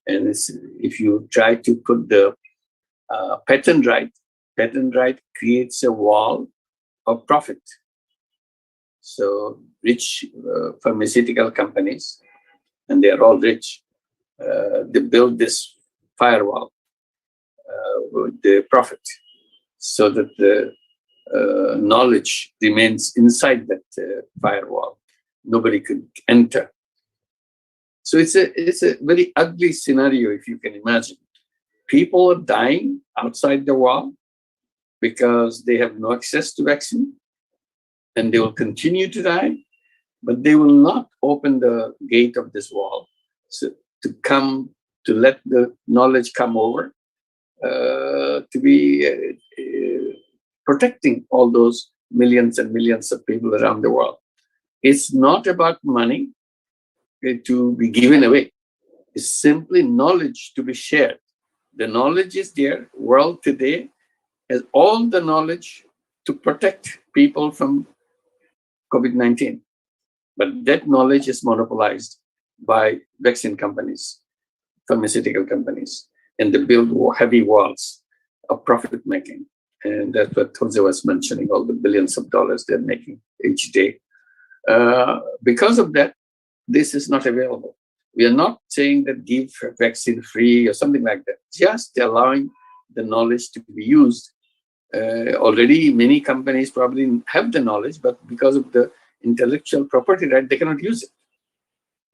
And if you try to put the patent right creates a wall of profit. So rich pharmaceutical companies, and they are all rich, they build this firewall with the profit, so that the knowledge remains inside that firewall. Nobody could enter. So it's a very ugly scenario, if you can imagine. People are dying outside the wall because they have no access to vaccine, and they will continue to die, but they will not open the gate of this wall to let the knowledge come over, to be protecting all those millions and millions of people around the world. It's not about money to be given away. It's simply knowledge to be shared. The knowledge is there. World today has all the knowledge to protect people from COVID-19. But that knowledge is monopolized by vaccine companies, pharmaceutical companies, and they build heavy walls of profit making. And that's what Jose was mentioning, all the billions of dollars they're making each day. Because of that, this is not available. We are not saying that give vaccine free or something like that, just allowing the knowledge to be used. Already many companies probably have the knowledge, but because of the intellectual property right, they cannot use it.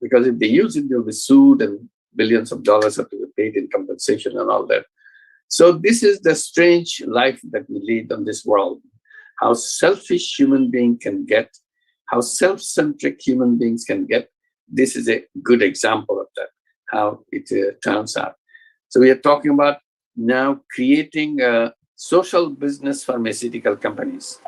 Because if they use it, they'll be sued and billions of dollars have to be paid in compensation and all that. So this is the strange life that we lead on this world. How selfish human beings can get, how self-centric human beings can get. This is a good example of that, how it turns out. So we are talking about now creating a social business pharmaceutical companies.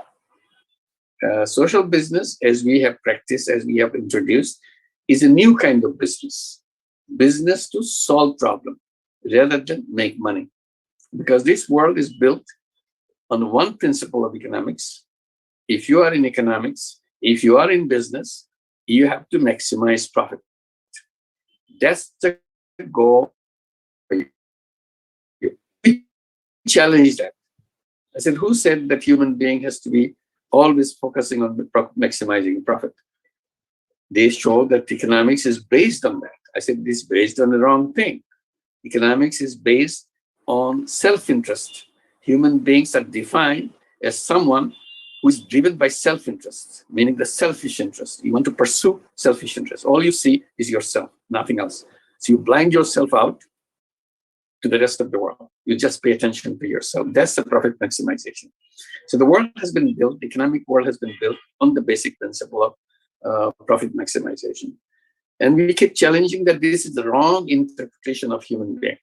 Social business, as we have practiced, as we have introduced, is a new kind of business. Business to solve problems rather than make money. Because this world is built on one principle of economics. If you are in economics, if you are in business, you have to maximize profit. That's the goal. We challenge that. I said, who said that human being has to be always focusing on maximizing profit? They show that economics is based on that. I said, this is based on the wrong thing. Economics is based on self-interest. Human beings are defined as someone who is driven by self-interest, meaning the selfish interest. You want to pursue selfish interest. All you see is yourself, nothing else. So you blind yourself out to the rest of the world. You just pay attention to yourself. That's the profit maximization. So the world has been built, the economic world has been built on the basic principle of profit maximization. And we keep challenging that this is the wrong interpretation of human being.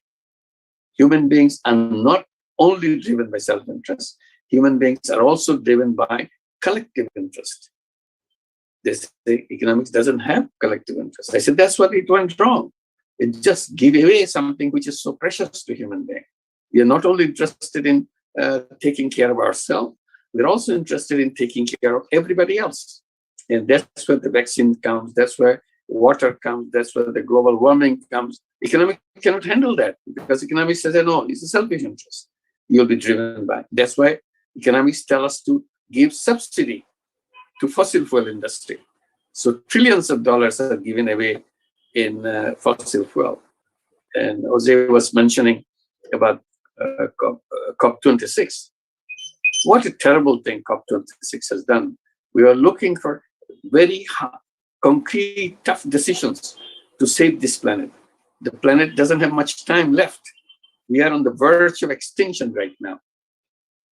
Human beings are not only driven by self-interest. Human beings are also driven by collective interest. They say economics doesn't have collective interest. I said, that's what it went wrong. It just gave away something which is so precious to human beings. We are not only interested in taking care of ourselves, we're also interested in taking care of everybody else. And that's where the vaccine comes, that's where water comes, that's where the global warming comes. Economics cannot handle that because economics says, no, it's a selfish interest. You'll be driven by. That's why economics tell us to give subsidy to fossil fuel industry. So trillions of dollars are given away in fossil fuel. And Jose was mentioning about COP26. What a terrible thing COP26 has done. We are looking for very hard, concrete, tough decisions to save this planet. The planet doesn't have much time left. We are on the verge of extinction right now.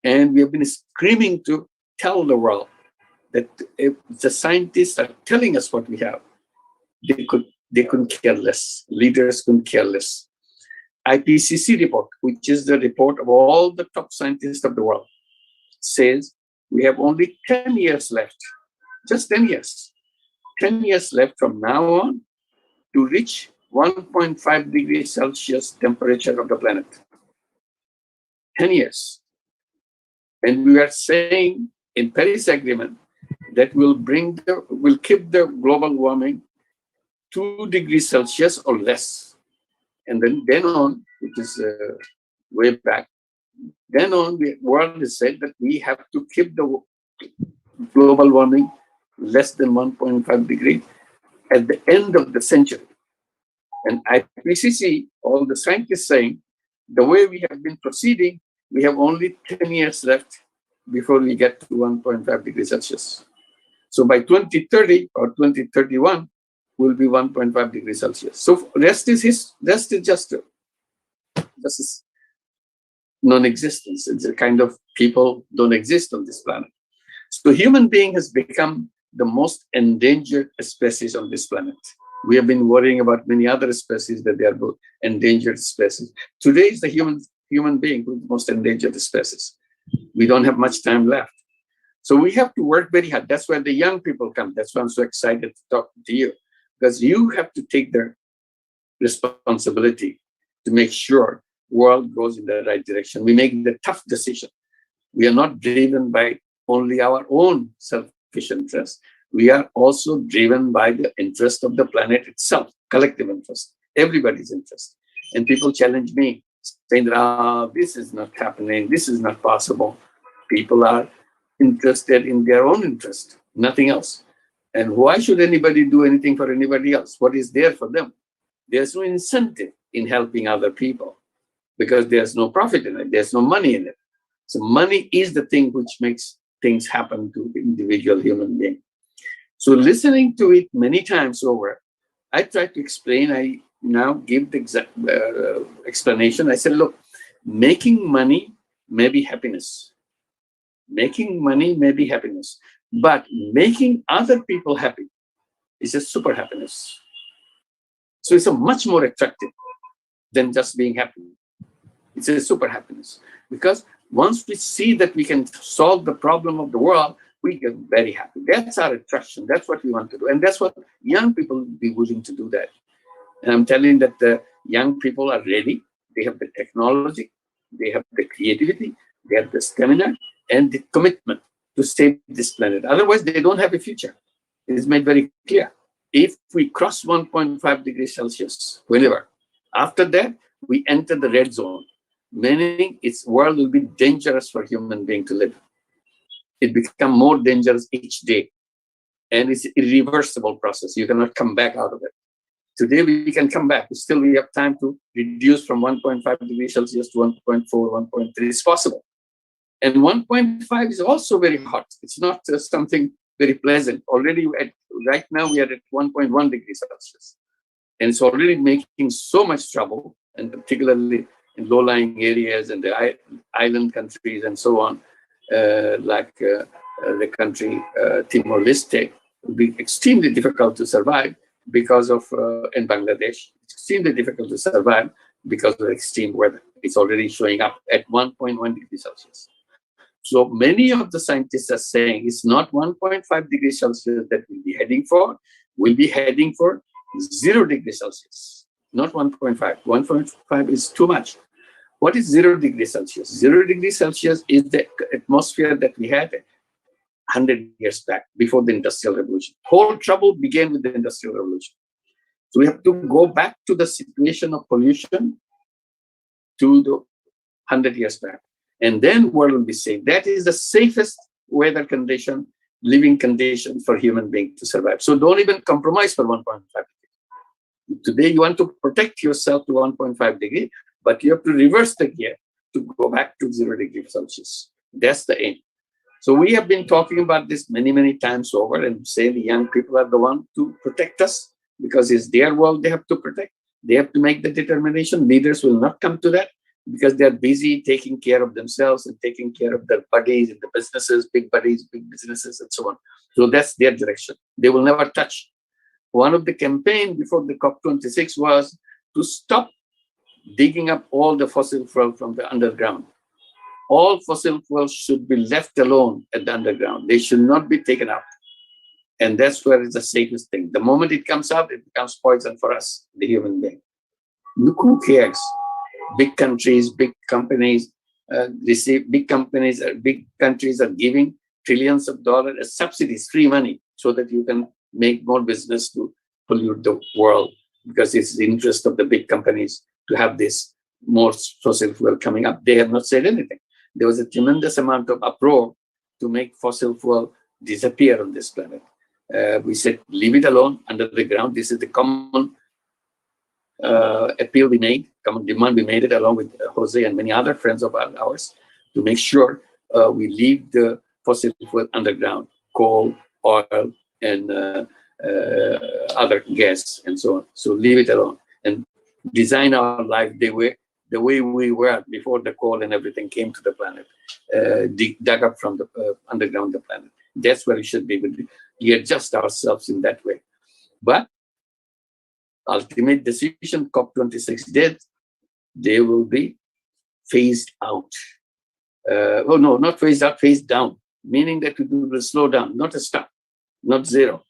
And we have been screaming to tell the world that if the scientists are telling us what we have, they couldn't care less. Leaders couldn't care less. IPCC report, which is the report of all the top scientists of the world, says we have only 10 years left, just 10 years. 10 years left from now on to reach 1.5 degrees Celsius temperature of the planet. 10 years. And we are saying in Paris Agreement that we'll keep the global warming 2 degrees Celsius or less. And then on, which is way back, then on the world has said that we have to keep the global warming less than 1.5 degrees at the end of the century. And IPCC, all the scientists saying, the way we have been proceeding, we have only 10 years left before we get to 1.5 degrees Celsius. So by 2030 or 2031, will be 1.5 degrees Celsius. So rest is just non-existence. It's a kind of people don't exist on this planet. So human being has become the most endangered species on this planet. We have been worrying about many other species that they are both endangered species. Today is the human being who is the most endangered species. We don't have much time left. So we have to work very hard. That's where the young people come. That's why I'm so excited to talk to you. Because you have to take the responsibility to make sure the world goes in the right direction. We make the tough decision. We are not driven by only our own selfish interests. we are also driven by the interest of the planet itself, collective interest, everybody's interest. And people challenge me, saying that this is not happening, this is not possible. People are interested in their own interest, nothing else. And why should anybody do anything for anybody else? What is there for them? There's no incentive in helping other people because there's no profit in it, there's no money in it. So money is the thing which makes things happen to the individual human being. So listening to it many times over, I try to explain, I now give the exact explanation. I said, look, making money may be happiness. Making money may be happiness, but making other people happy is a super happiness. So it's a much more attractive than just being happy. It's a super happiness because once we see that we can solve the problem of the world, we get very happy. That's our attraction. That's what we want to do. And that's what young people will be willing to do that. And I'm telling that the young people are ready. They have the technology, they have the creativity, they have the stamina and the commitment to save this planet. Otherwise, they don't have a future. It is made very clear. If we cross 1.5 degrees Celsius, whenever, after that, we enter the red zone, meaning its world will be dangerous for human being to live. It becomes more dangerous each day. And it's an irreversible process. You cannot come back out of it. Today, we can come back. Still, we have time to reduce from 1.5 degrees Celsius to 1.4, 1.3. It's possible. And 1.5 is also very hot. It's not something very pleasant. Already, right now, we are at 1.1 degrees Celsius. And it's already making so much trouble, and particularly in low-lying areas and the island countries and so on, like the country Timor-Leste, will be extremely difficult to survive because of, in Bangladesh, it's extremely difficult to survive because of extreme weather. It's already showing up at 1.1 degrees Celsius. So many of the scientists are saying it's not 1.5 degrees Celsius that we'll be heading for. We'll be heading for 0 degrees Celsius, not 1.5. 1.5 is too much. What is 0 degrees Celsius? 0 degrees Celsius is the atmosphere that we had 100 years back before the Industrial Revolution. Whole trouble began with the Industrial Revolution. So we have to go back to the situation of pollution to the 100 years back. And then world will be safe. That is the safest weather condition, living condition for human being to survive. So don't even compromise for 1.5 degrees. Today you want to protect yourself to 1.5 degree, but you have to reverse the gear to go back to 0 degrees Celsius. That's the aim. So we have been talking about this many, many times over and say the young people are the one to protect us because it's their world they have to protect. They have to make the determination. Leaders will not come to that because they're busy taking care of themselves and taking care of their buddies in the businesses, big buddies, big businesses, and so on. So that's their direction. They will never touch. One of the campaign before the COP26 was to stop digging up all the fossil fuel from the underground. All fossil fuels should be left alone at the underground. They should not be taken out. And that's where it's the safest thing. The moment it comes out, it becomes poison for us, the human being. Look who cares. Big countries, big companies, big countries are giving trillions of dollars as subsidies, free money, so that you can make more business to pollute the world because it's the interest of the big companies to have this more fossil fuel coming up. They have not said anything. There was a tremendous amount of uproar to make fossil fuel disappear on this planet. We said, leave it alone under the ground. This is the common appeal we made, common demand we made it along with Jose and many other friends of ours to make sure we leave the fossil fuel underground, coal, oil, and other gas and so on. So leave it alone and design our life the way we were before the coal and everything came to the planet, dug up from the underground the planet. That's where we should be. We adjust ourselves in that way. But ultimate decision COP26 did, they will be phased out. Oh no, not phased out, phased down, meaning that we will slow down, not a stop, not zero,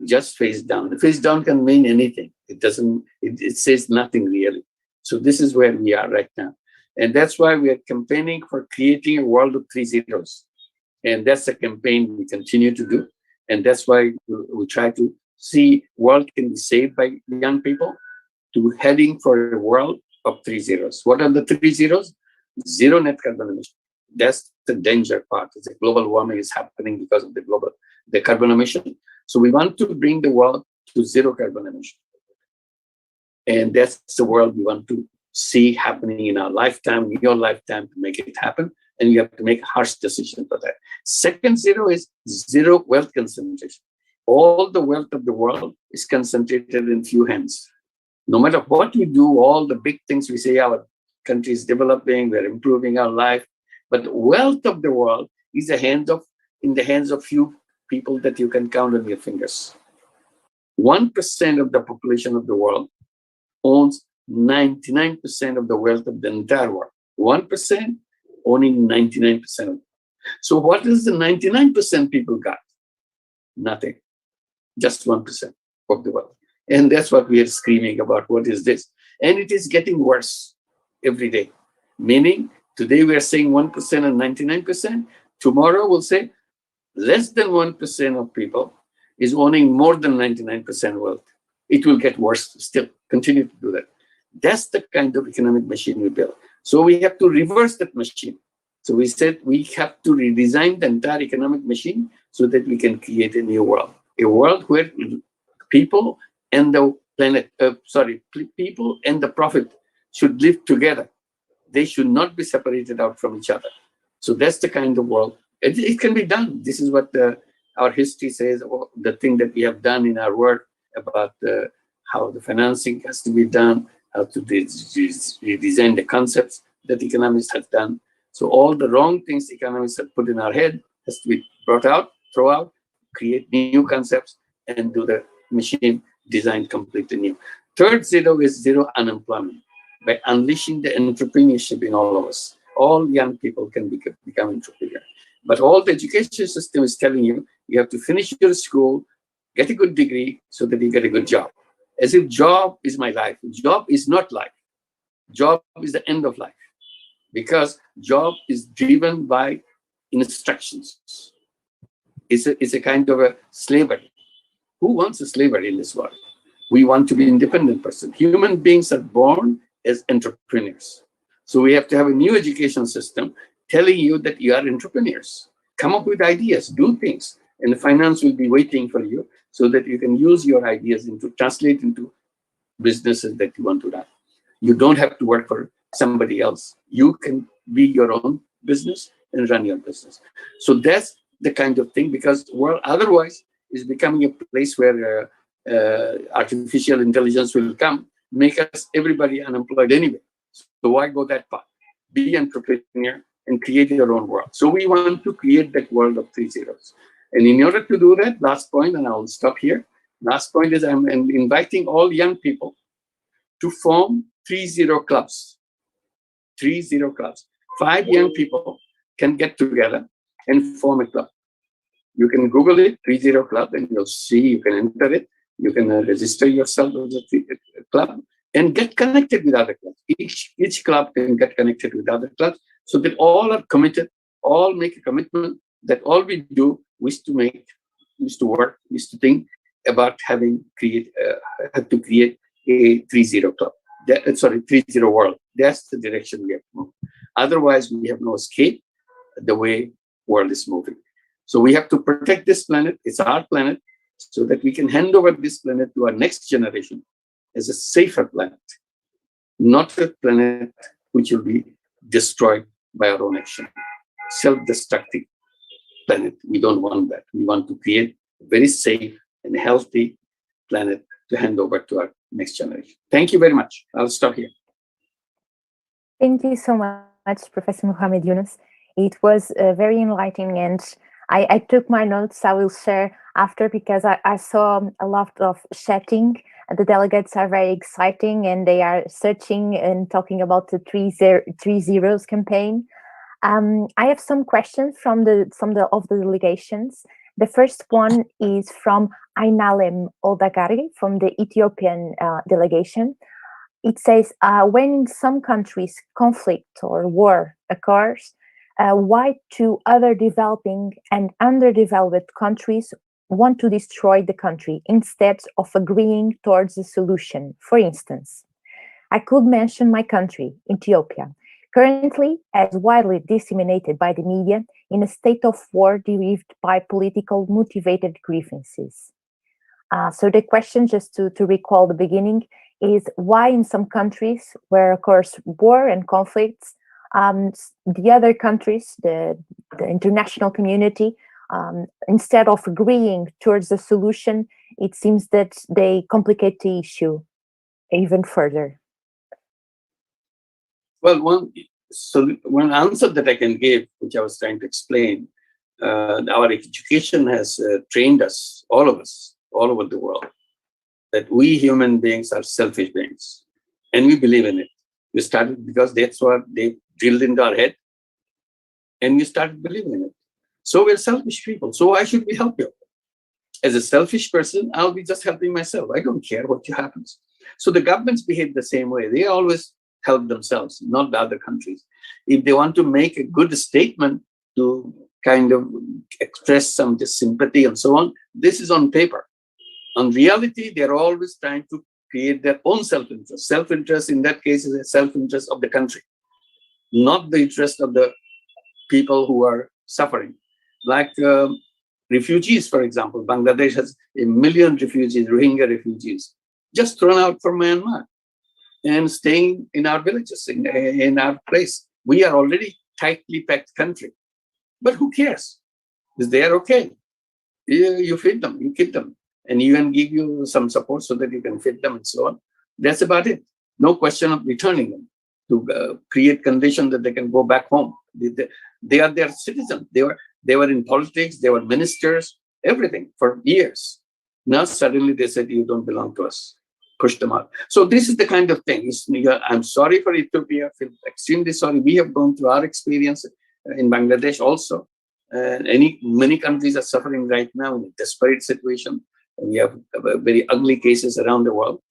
just phased down. The phase down can mean anything. It doesn't, it says nothing really. So this is where we are right now. And that's why we are campaigning for creating a world of 3 zeros. And that's a campaign we continue to do. And that's why we try to see world can be saved by young people to heading for a world of 3 zeros. What are the 3 zeros? Zero net carbon emission. That's the danger part. The global warming is happening because of the carbon emission. So we want to bring the world to zero carbon emission. And that's the world we want to see happening in our lifetime, in your lifetime, to make it happen. And you have to make harsh decisions for that. Second zero is zero wealth concentration. All the wealth of the world is concentrated in few hands. No matter what we do, all the big things we say, our country is developing, we're improving our life, but the wealth of the world is in the hands of few people that you can count on your fingers. 1% of the population of the world owns 99% of the wealth of the entire world. 1% owning 99% of it. So what is the 99% people got? Nothing. Just 1% of the wealth. And that's what we are screaming about. What is this? And it is getting worse every day. Meaning, today we are saying 1% and 99%. Tomorrow we'll say less than 1% of people is owning more than 99% wealth. It will get worse still. Continue to do that. That's the kind of economic machine we built. So we have to reverse that machine. So we said we have to redesign the entire economic machine so that we can create a new world. A world where people and the planet, people and the profit should live together. They should not be separated out from each other. So that's the kind of world. It can be done. This is what our history says, or the thing that we have done in our work about how the financing has to be done, how to redesign the concepts that economists have done. So all the wrong things economists have put in our head has to be brought out, throw out, create new concepts, and do the machine design completely new. Third zero is zero unemployment. By unleashing the entrepreneurship in all of us, all young people can become entrepreneurs. But all the education system is telling you, you have to finish your school, get a good degree so that you get a good job. As if job is my life. Job is not life. Job is the end of life. Because job is driven by instructions. It's a kind of a slavery. Who wants a slavery in this world? We want to be independent person. Human beings are born as entrepreneurs. So we have to have a new education system telling you that you are entrepreneurs. Come up with ideas, do things, and the finance will be waiting for you so that you can use your ideas translate into businesses that you want to run. You don't have to work for somebody else. You can be your own business and run your business. So that's the kind of thing, because world otherwise is becoming a place where artificial intelligence will come, make us everybody unemployed anyway. So why go that path? Be an entrepreneur and create your own world. So we want to create that world of 3 zeros. And in order to do that, last point, and I'll stop here. Last point is I'm inviting all young people to form 3-0 clubs. 3-0 clubs. 5 young people can get together and form a club. You can Google it, 3-0 club, and you'll see, you can enter it. You can register yourself as a club and get connected with other clubs. Each club can get connected with other clubs so that all are committed, all make a commitment that all we do is to work, is to think about have to create a 3-0 club. 3-0 world. That's the direction we have to move. Otherwise, we have no escape the way world is moving. So we have to protect this planet. It's our planet, so that we can hand over this planet to our next generation as a safer planet, not a planet which will be destroyed by our own action. Self-destructive planet. We don't want that. We want to create a very safe and healthy planet to hand over to our next generation. Thank you very much. I'll stop here. Thank you so much, Professor Mohamed Yunus. It was very enlightening, and I took my notes. I will share after, because I saw a lot of chatting. The delegates are very exciting, and they are searching and talking about the 3 zeros campaign. I have some questions from the delegations. The first one is from Ainalem Oldagari from the Ethiopian delegation. It says, when in some countries conflict or war occurs, why do other developing and underdeveloped countries want to destroy the country instead of agreeing towards a solution. For instance, I could mention my country, Ethiopia, currently as widely disseminated by the media in a state of war derived by political motivated grievances. So the question, just to recall the beginning, is why in some countries where occurs war and conflicts, the other countries, the international community, instead of agreeing towards the solution, it seems that they complicate the issue even further. Well, one answer that I can give, which I was trying to explain, our education has trained us, all of us, all over the world, that we human beings are selfish beings, and we believe in it. We started because that's what they drilled into our head, and we started believing in it. So we're selfish people. So why should we help you? As a selfish person, I'll be just helping myself. I don't care what happens. So the governments behave the same way. They always help themselves, not the other countries. If they want to make a good statement to kind of express some sympathy and so on, this is on paper. On reality, they're always trying to create their own self-interest. Self-interest in that case is a self-interest of the country, not the interest of the people who are suffering. Like refugees, for example, Bangladesh has 1 million refugees, Rohingya refugees, just thrown out from Myanmar and staying in our villages, in our place. We are already tightly packed country, but who cares? Because they are okay. You feed them, you keep them, and even give you some support so that you can feed them and so on. That's about it. No question of returning them to create conditions that they can go back home. They are their citizens. They were in politics, they were ministers, everything for years. Now suddenly they said, you don't belong to us. Push them out. So this is the kind of thing. I'm sorry for Ethiopia. I feel extremely sorry. We have gone through our experience in Bangladesh also. Many countries are suffering right now in a desperate situation. We have very ugly cases around the world.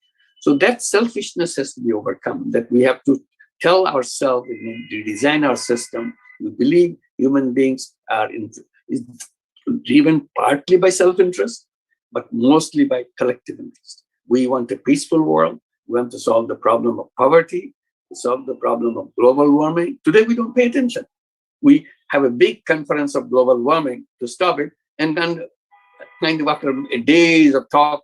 So that selfishness has to be overcome, that we have to tell ourselves, we design our system. We believe human beings are driven partly by self-interest, but mostly by collective interest. We want a peaceful world. We want to solve the problem of poverty, solve the problem of global warming. Today, we don't pay attention. We have a big conference of global warming to stop it, and then kind of after days of talk,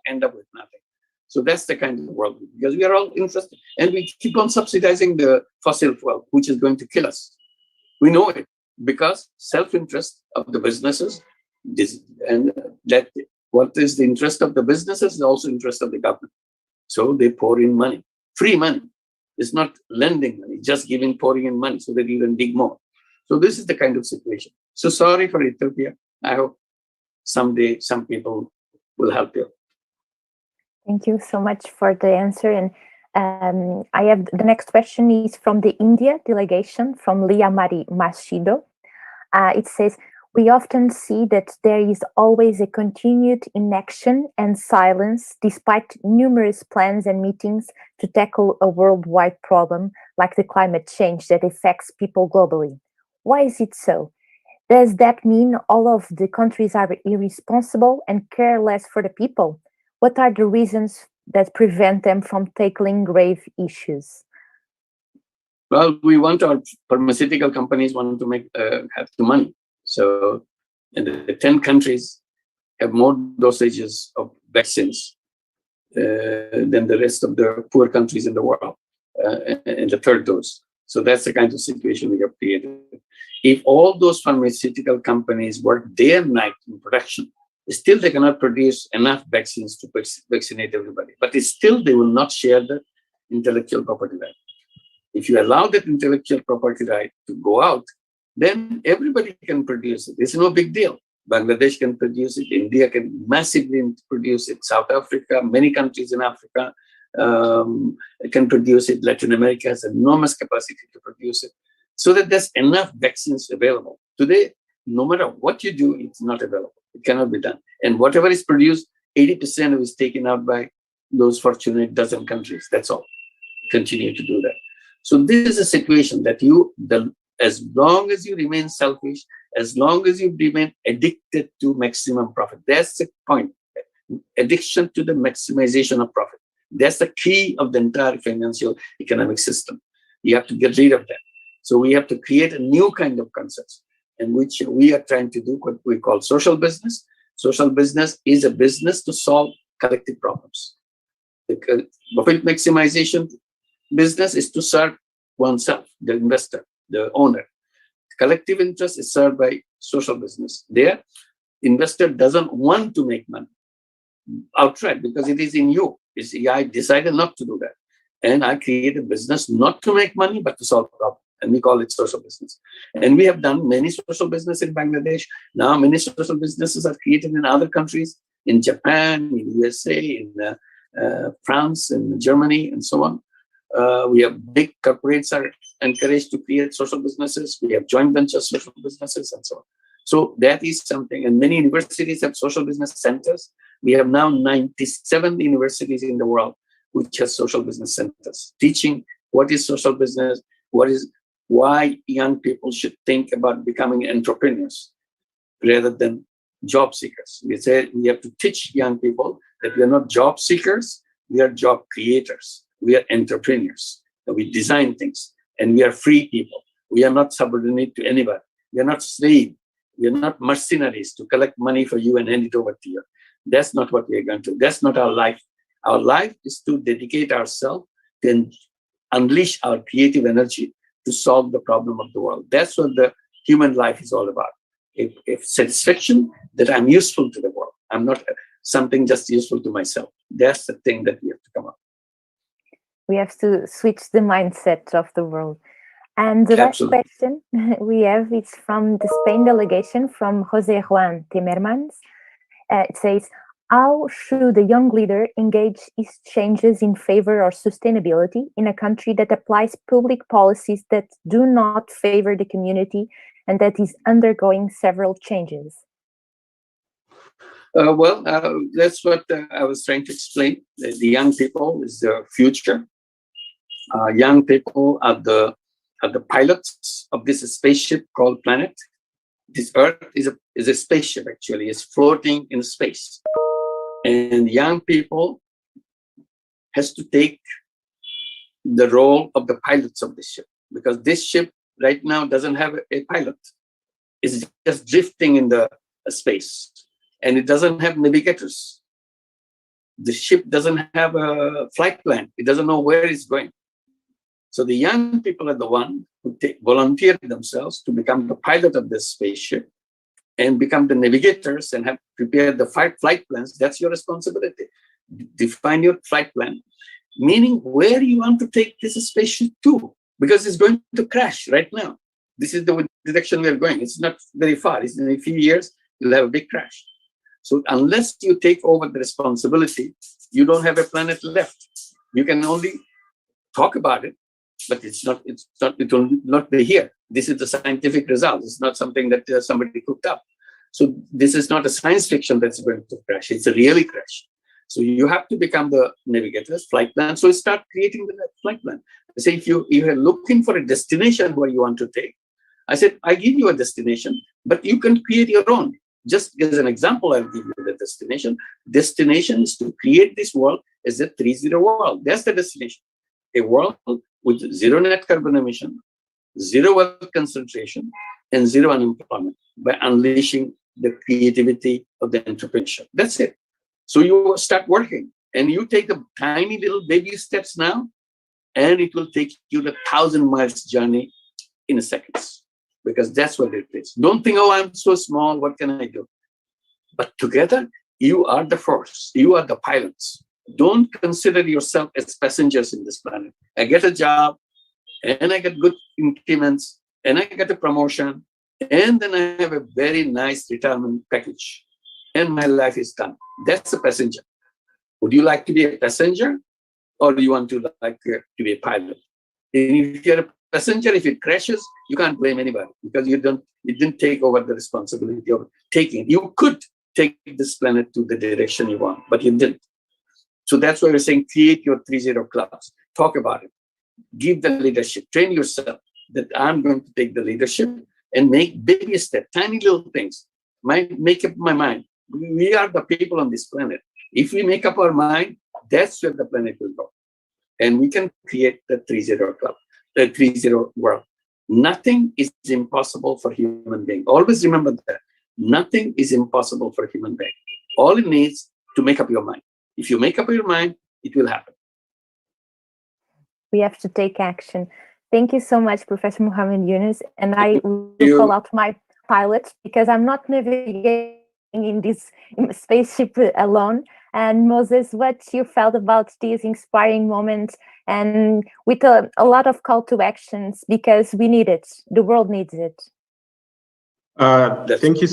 end up with nothing. So that's the kind of world, because we are all interested, and we keep on subsidizing the fossil fuel, which is going to kill us. We know it because self-interest of the businesses, and that what is the interest of the businesses is also interest of the government. So they pour in money, free money. It's not lending money, just pouring in money so that you can dig more. So this is the kind of situation. So sorry for Ethiopia. I hope someday some people will help you. Thank you so much for the answer. And I have the next question is from the India delegation, from Lia Mari Mashido. It says, we often see that there is always a continued inaction and silence despite numerous plans and meetings to tackle a worldwide problem like the climate change that affects people globally. Why is it so? Does that mean all of the countries are irresponsible and care less for the people? What are the reasons that prevent them from tackling grave issues? Well, we want our pharmaceutical companies want to make have the money. So, and the 10 countries have more dosages of vaccines than the rest of the poor countries in the world, in the third dose. So that's the kind of situation we have created. If all those pharmaceutical companies work day and night in production, still they cannot produce enough vaccines to vaccinate everybody. But still they will not share the intellectual property right. If you allow that intellectual property right to go out, then everybody can produce it. It's no big deal. Bangladesh can produce it. India can massively produce it. South Africa, many countries in Africa can produce it. Latin America has enormous capacity to produce it. So that there's enough vaccines available. Today, no matter what you do, it's not available. It cannot be done. And whatever is produced, 80% of it is taken out by those fortunate dozen countries. That's all. Continue to do that. So this is a situation that as long as you remain selfish, as long as you remain addicted to maximum profit. That's the point. Addiction to the maximization of profit. That's the key of the entire financial economic system. You have to get rid of that. So we have to create a new kind of concepts in which we are trying to do what we call social business. Social business is a business to solve collective problems. The profit maximization business is to serve oneself, the investor, the owner. Collective interest is served by social business. There, investor doesn't want to make money outright because it is in you. I decided not to do that. And I created a business not to make money, but to solve problems. And we call it social business. And we have done many social business in Bangladesh. Now many social businesses are created in other countries, in Japan, in USA, in France, in Germany, and so on. We have big corporates are encouraged to create social businesses. We have joint venture social businesses and so on. So that is something, and many universities have social business centers. We have now 97 universities in the world which have social business centers, teaching what is social business, why young people should think about becoming entrepreneurs rather than job seekers. We say we have to teach young people that we are not job seekers, we are job creators. We are entrepreneurs. We design things, and we are free people. We are not subordinate to anybody. We are not slaves. We are not mercenaries to collect money for you and hand it over to you. That's not what we are going to do. That's not our life. Our life is to dedicate ourselves to unleash our creative energy to solve the problem of the world. That's what the human life is all about. If satisfaction that I'm useful to the world. I'm not something just useful to myself. That's the thing that we have to come up. We have to switch the mindset of the world. And the last question we have is from the Spain delegation, from José Juan Timmermans. It says, how should a young leader engage its changes in favor of sustainability in a country that applies public policies that do not favor the community and that is undergoing several changes? That's what I was trying to explain. The young people is the future. Young people are the pilots of this spaceship called planet. This Earth is a spaceship, actually. It's floating in space. And young people has to take the role of the pilots of this ship, because this ship right now doesn't have a pilot. It's just drifting in the space, and it doesn't have navigators. The ship doesn't have a flight plan. It doesn't know where it's going. So the young people are the one who volunteer themselves to become the pilot of this spaceship and become the navigators and have prepared the flight plans. That's your responsibility. Define your flight plan, meaning where you want to take this spaceship to, because it's going to crash right now. This is the direction we are going. It's not very far. It's in a few years, you'll have a big crash. So unless you take over the responsibility, you don't have a planet left. You can only talk about it, but it will not be here. This is the scientific result. It's not something that somebody cooked up. So this is not a science fiction that's going to crash. It's a really crash. So you have to become the navigators, flight plan. So start creating the flight plan. Say if you are looking for a destination where you want to take, I said, I give you a destination, but you can create your own. Just as an example, I'll give you the destination. Destination is to create this world as a 3-0 world. That's the destination. A world with zero net carbon emission, zero wealth concentration, and zero unemployment by unleashing the creativity of the entrepreneurship. That's it. So you start working and you take the tiny little baby steps now, and it will take you the 1,000 miles journey in seconds, because that's what it is. Don't think, oh, I'm so small, what can I do? But together, you are the force. You are the pilots. Don't consider yourself as passengers in this planet. I get a job, and I get good increments, and I get a promotion, and then I have a very nice retirement package, and my life is done. That's a passenger. Would you like to be a passenger, or do you want to to be a pilot? And if you're a passenger, if it crashes, you can't blame anybody, because you didn't take over the responsibility of taking. You could take this planet to the direction you want, but you didn't. So that's why we're saying create your 3-0 clubs. Talk about it. Give the leadership. Train yourself that I'm going to take the leadership and make baby steps, tiny little things. Make up my mind. We are the people on this planet. If we make up our mind, that's where the planet will go. And we can create the 3-0 club, the 3-0 world. Nothing is impossible for human being. Always remember that. Nothing is impossible for human being. All it needs to make up your mind. If you make up your mind, it will happen. We have to take action. Thank you so much, Professor Muhammad Yunus. And I will call out my pilot because I'm not navigating in this spaceship alone. And Moses, what you felt about these inspiring moments and with a lot of call to actions because we need it. The world needs it. Thank you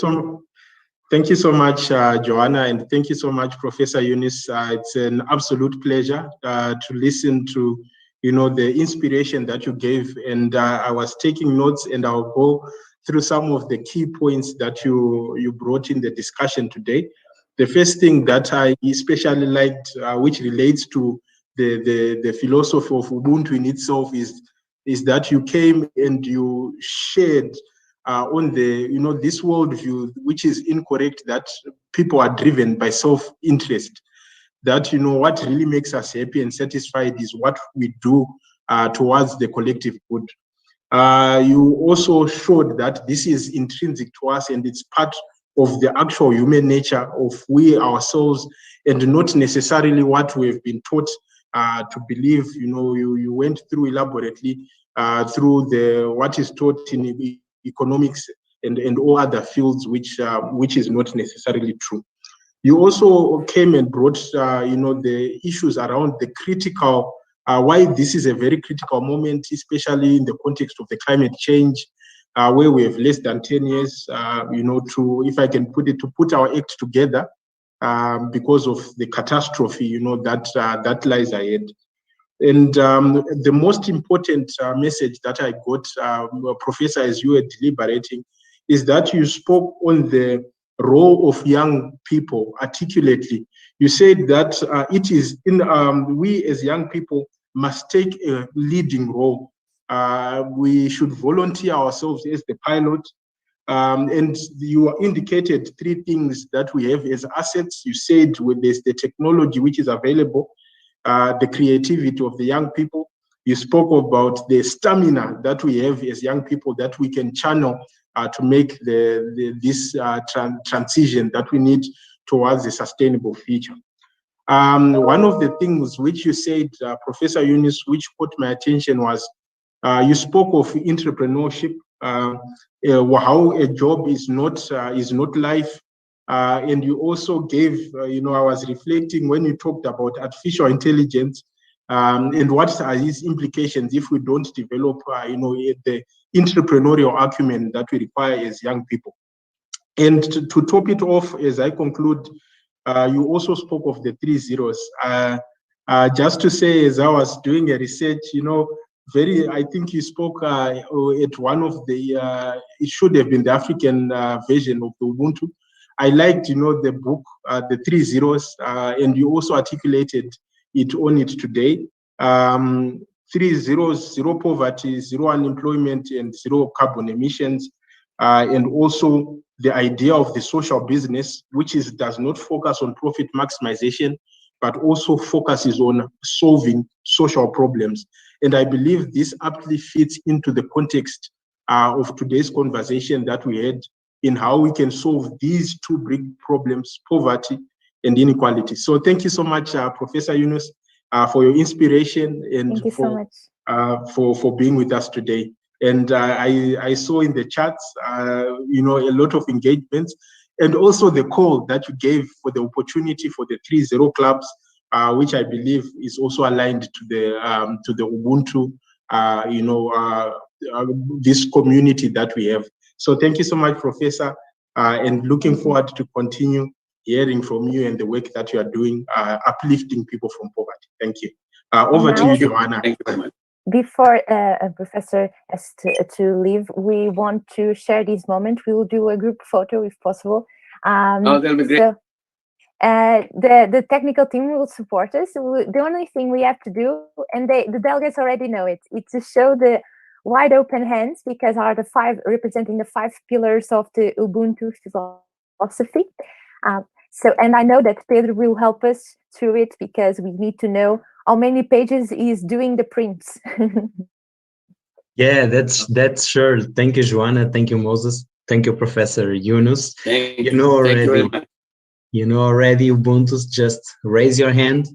so much, Joanna, and thank you so much, Professor Yunus. It's an absolute pleasure to listen to, the inspiration that you gave. And I was taking notes, and I'll go through some of the key points that you brought in the discussion today. The first thing that I especially liked, which relates to the philosophy of Ubuntu in itself, is that you came and you shared on the, this worldview, which is incorrect, that people are driven by self-interest, that, what really makes us happy and satisfied is what we do towards the collective good. You also showed that this is intrinsic to us and it's part of the actual human nature of we ourselves, and not necessarily what we have been taught to believe. You went through elaborately through what is taught in economics and all other fields, which is not necessarily true. You also came and brought the issues around the critical, why this is a very critical moment, especially in the context of the climate change, where we have less than 10 years, to, if I can put it, to put our act together because of the catastrophe, that lies ahead. And the most important message that I got, Professor, as you were deliberating, is that you spoke on the role of young people articulately. You said that it is we as young people must take a leading role. We should volunteer ourselves as the pilot. And you indicated 3 things that we have as assets. You said there's the technology which is available, the creativity of the young people. You spoke about the stamina that we have as young people that we can channel to make this transition that we need towards a sustainable future. One of the things which you said, Professor Yunus, which caught my attention was you spoke of entrepreneurship, how a job is not life. And you also gave, I was reflecting when you talked about artificial intelligence and what are its implications if we don't develop, the entrepreneurial acumen that we require as young people. And to top it off, as I conclude, you also spoke of the 3 zeros. Just to say, as I was doing a research, I think you spoke at one of the, it should have been the African version of the Ubuntu. I liked, the book, the 3 zeros, and you also articulated it on it today. 3 zeros, 0 poverty, 0 unemployment, and 0 carbon emissions. And also the idea of the social business, which does not focus on profit maximization, but also focuses on solving social problems. And I believe this aptly fits into the context of today's conversation that we had in how we can solve these 2 big problems, poverty and inequality. So thank you so much, Professor Yunus, for your inspiration and for being with us today. And I saw in the chats, a lot of engagements, and also the call that you gave for the opportunity for the 3-0 clubs, which I believe is also aligned to the Ubuntu, this community that we have. So thank you so much, Professor, and looking forward to continue hearing from you and the work that you are doing, uplifting people from poverty. Thank you. Over to you, Joanna. Thank you very much. Before a professor has to leave, we want to share this moment. We will do a group photo if possible. That'll be great. So, the technical team will support us. The only thing we have to do, and the delegates already know it, is to show the wide open hands because are the 5 representing the 5 pillars of the Ubuntu philosophy. And I know that Pedro will help us through it because we need to know how many pages he is doing the prints. Yeah, that's sure. Thank you, Joanna. Thank you, Moses. Thank you, Professor Yunus. Thank you very much. You know already, Ubuntu. Just raise your hand,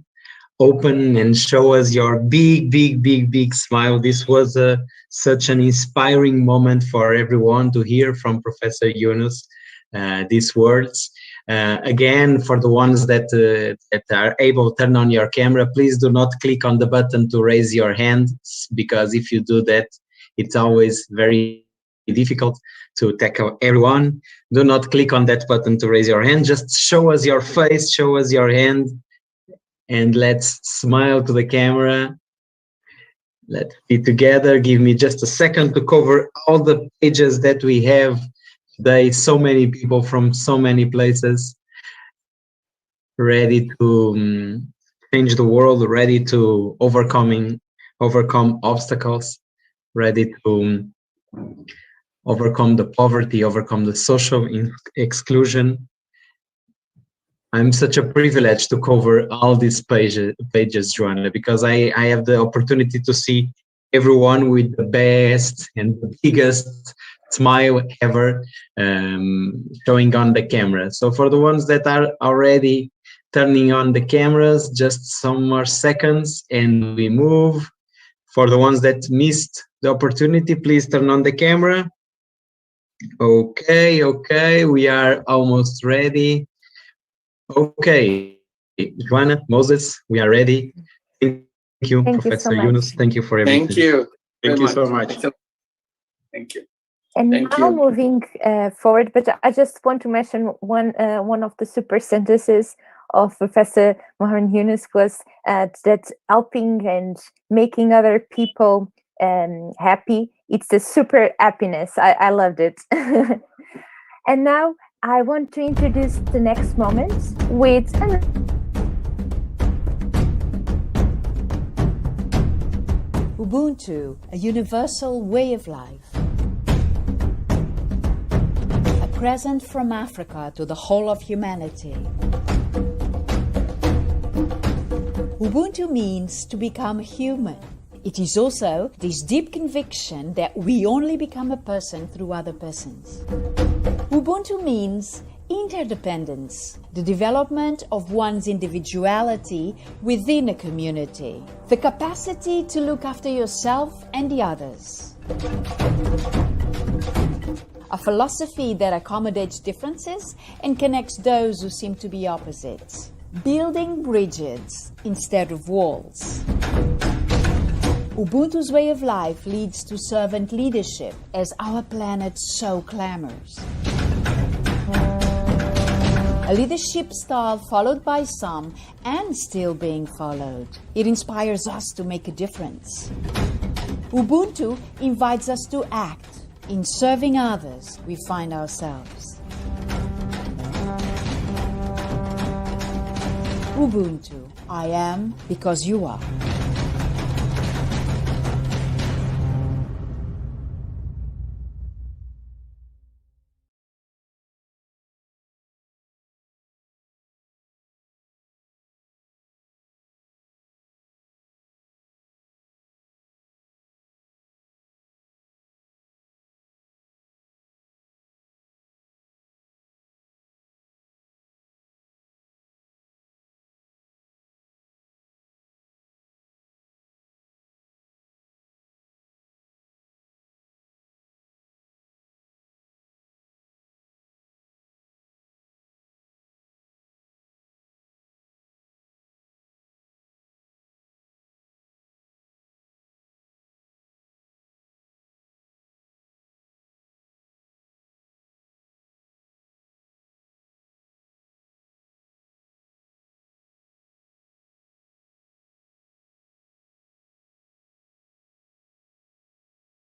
open, and show us your big smile. This was such an inspiring moment for everyone to hear from Professor Yunus these words. Again, for the ones that are able to turn on your camera, please do not click on the button to raise your hand, because if you do that, it's always very difficult to tackle everyone. Do not click on that button to raise your hand. Just show us your face, show us your hand, and let's smile to the camera. Let's be together. Give me just a second to cover all the pages that we have today. So many people from so many places ready to change the world, ready to overcome obstacles, ready to overcome the poverty, overcome the social exclusion. I'm such a privilege to cover all these pages, Joanna, because I have the opportunity to see everyone with the best and the biggest smile ever showing on the camera. So for the ones that are already turning on the cameras, just some more seconds and we move. For the ones that missed the opportunity, please turn on the camera. Okay, we are almost ready. Okay, Joanna, Moses, we are ready. Thank you, Professor Yunus. Thank you for everything. Thank you. Thank you so much. Thank you. And Thank now you. moving forward, but I just want to mention one of the super sentences of Professor Mohammed Yunus was that helping and making other people happy, it's the super happiness. I loved it. And now I want to introduce the next moment with Ubuntu, a universal way of life. A present from Africa to the whole of humanity. Ubuntu means to become human. It is also this deep conviction that we only become a person through other persons. Ubuntu means interdependence, the development of one's individuality within a community, the capacity to look after yourself and the others. A philosophy that accommodates differences and connects those who seem to be opposites, building bridges instead of walls. Ubuntu's way of life leads to servant leadership as our planet so clamors. A leadership style followed by some and still being followed. It inspires us to make a difference. Ubuntu invites us to act. In serving others, we find ourselves. Ubuntu, I am because you are.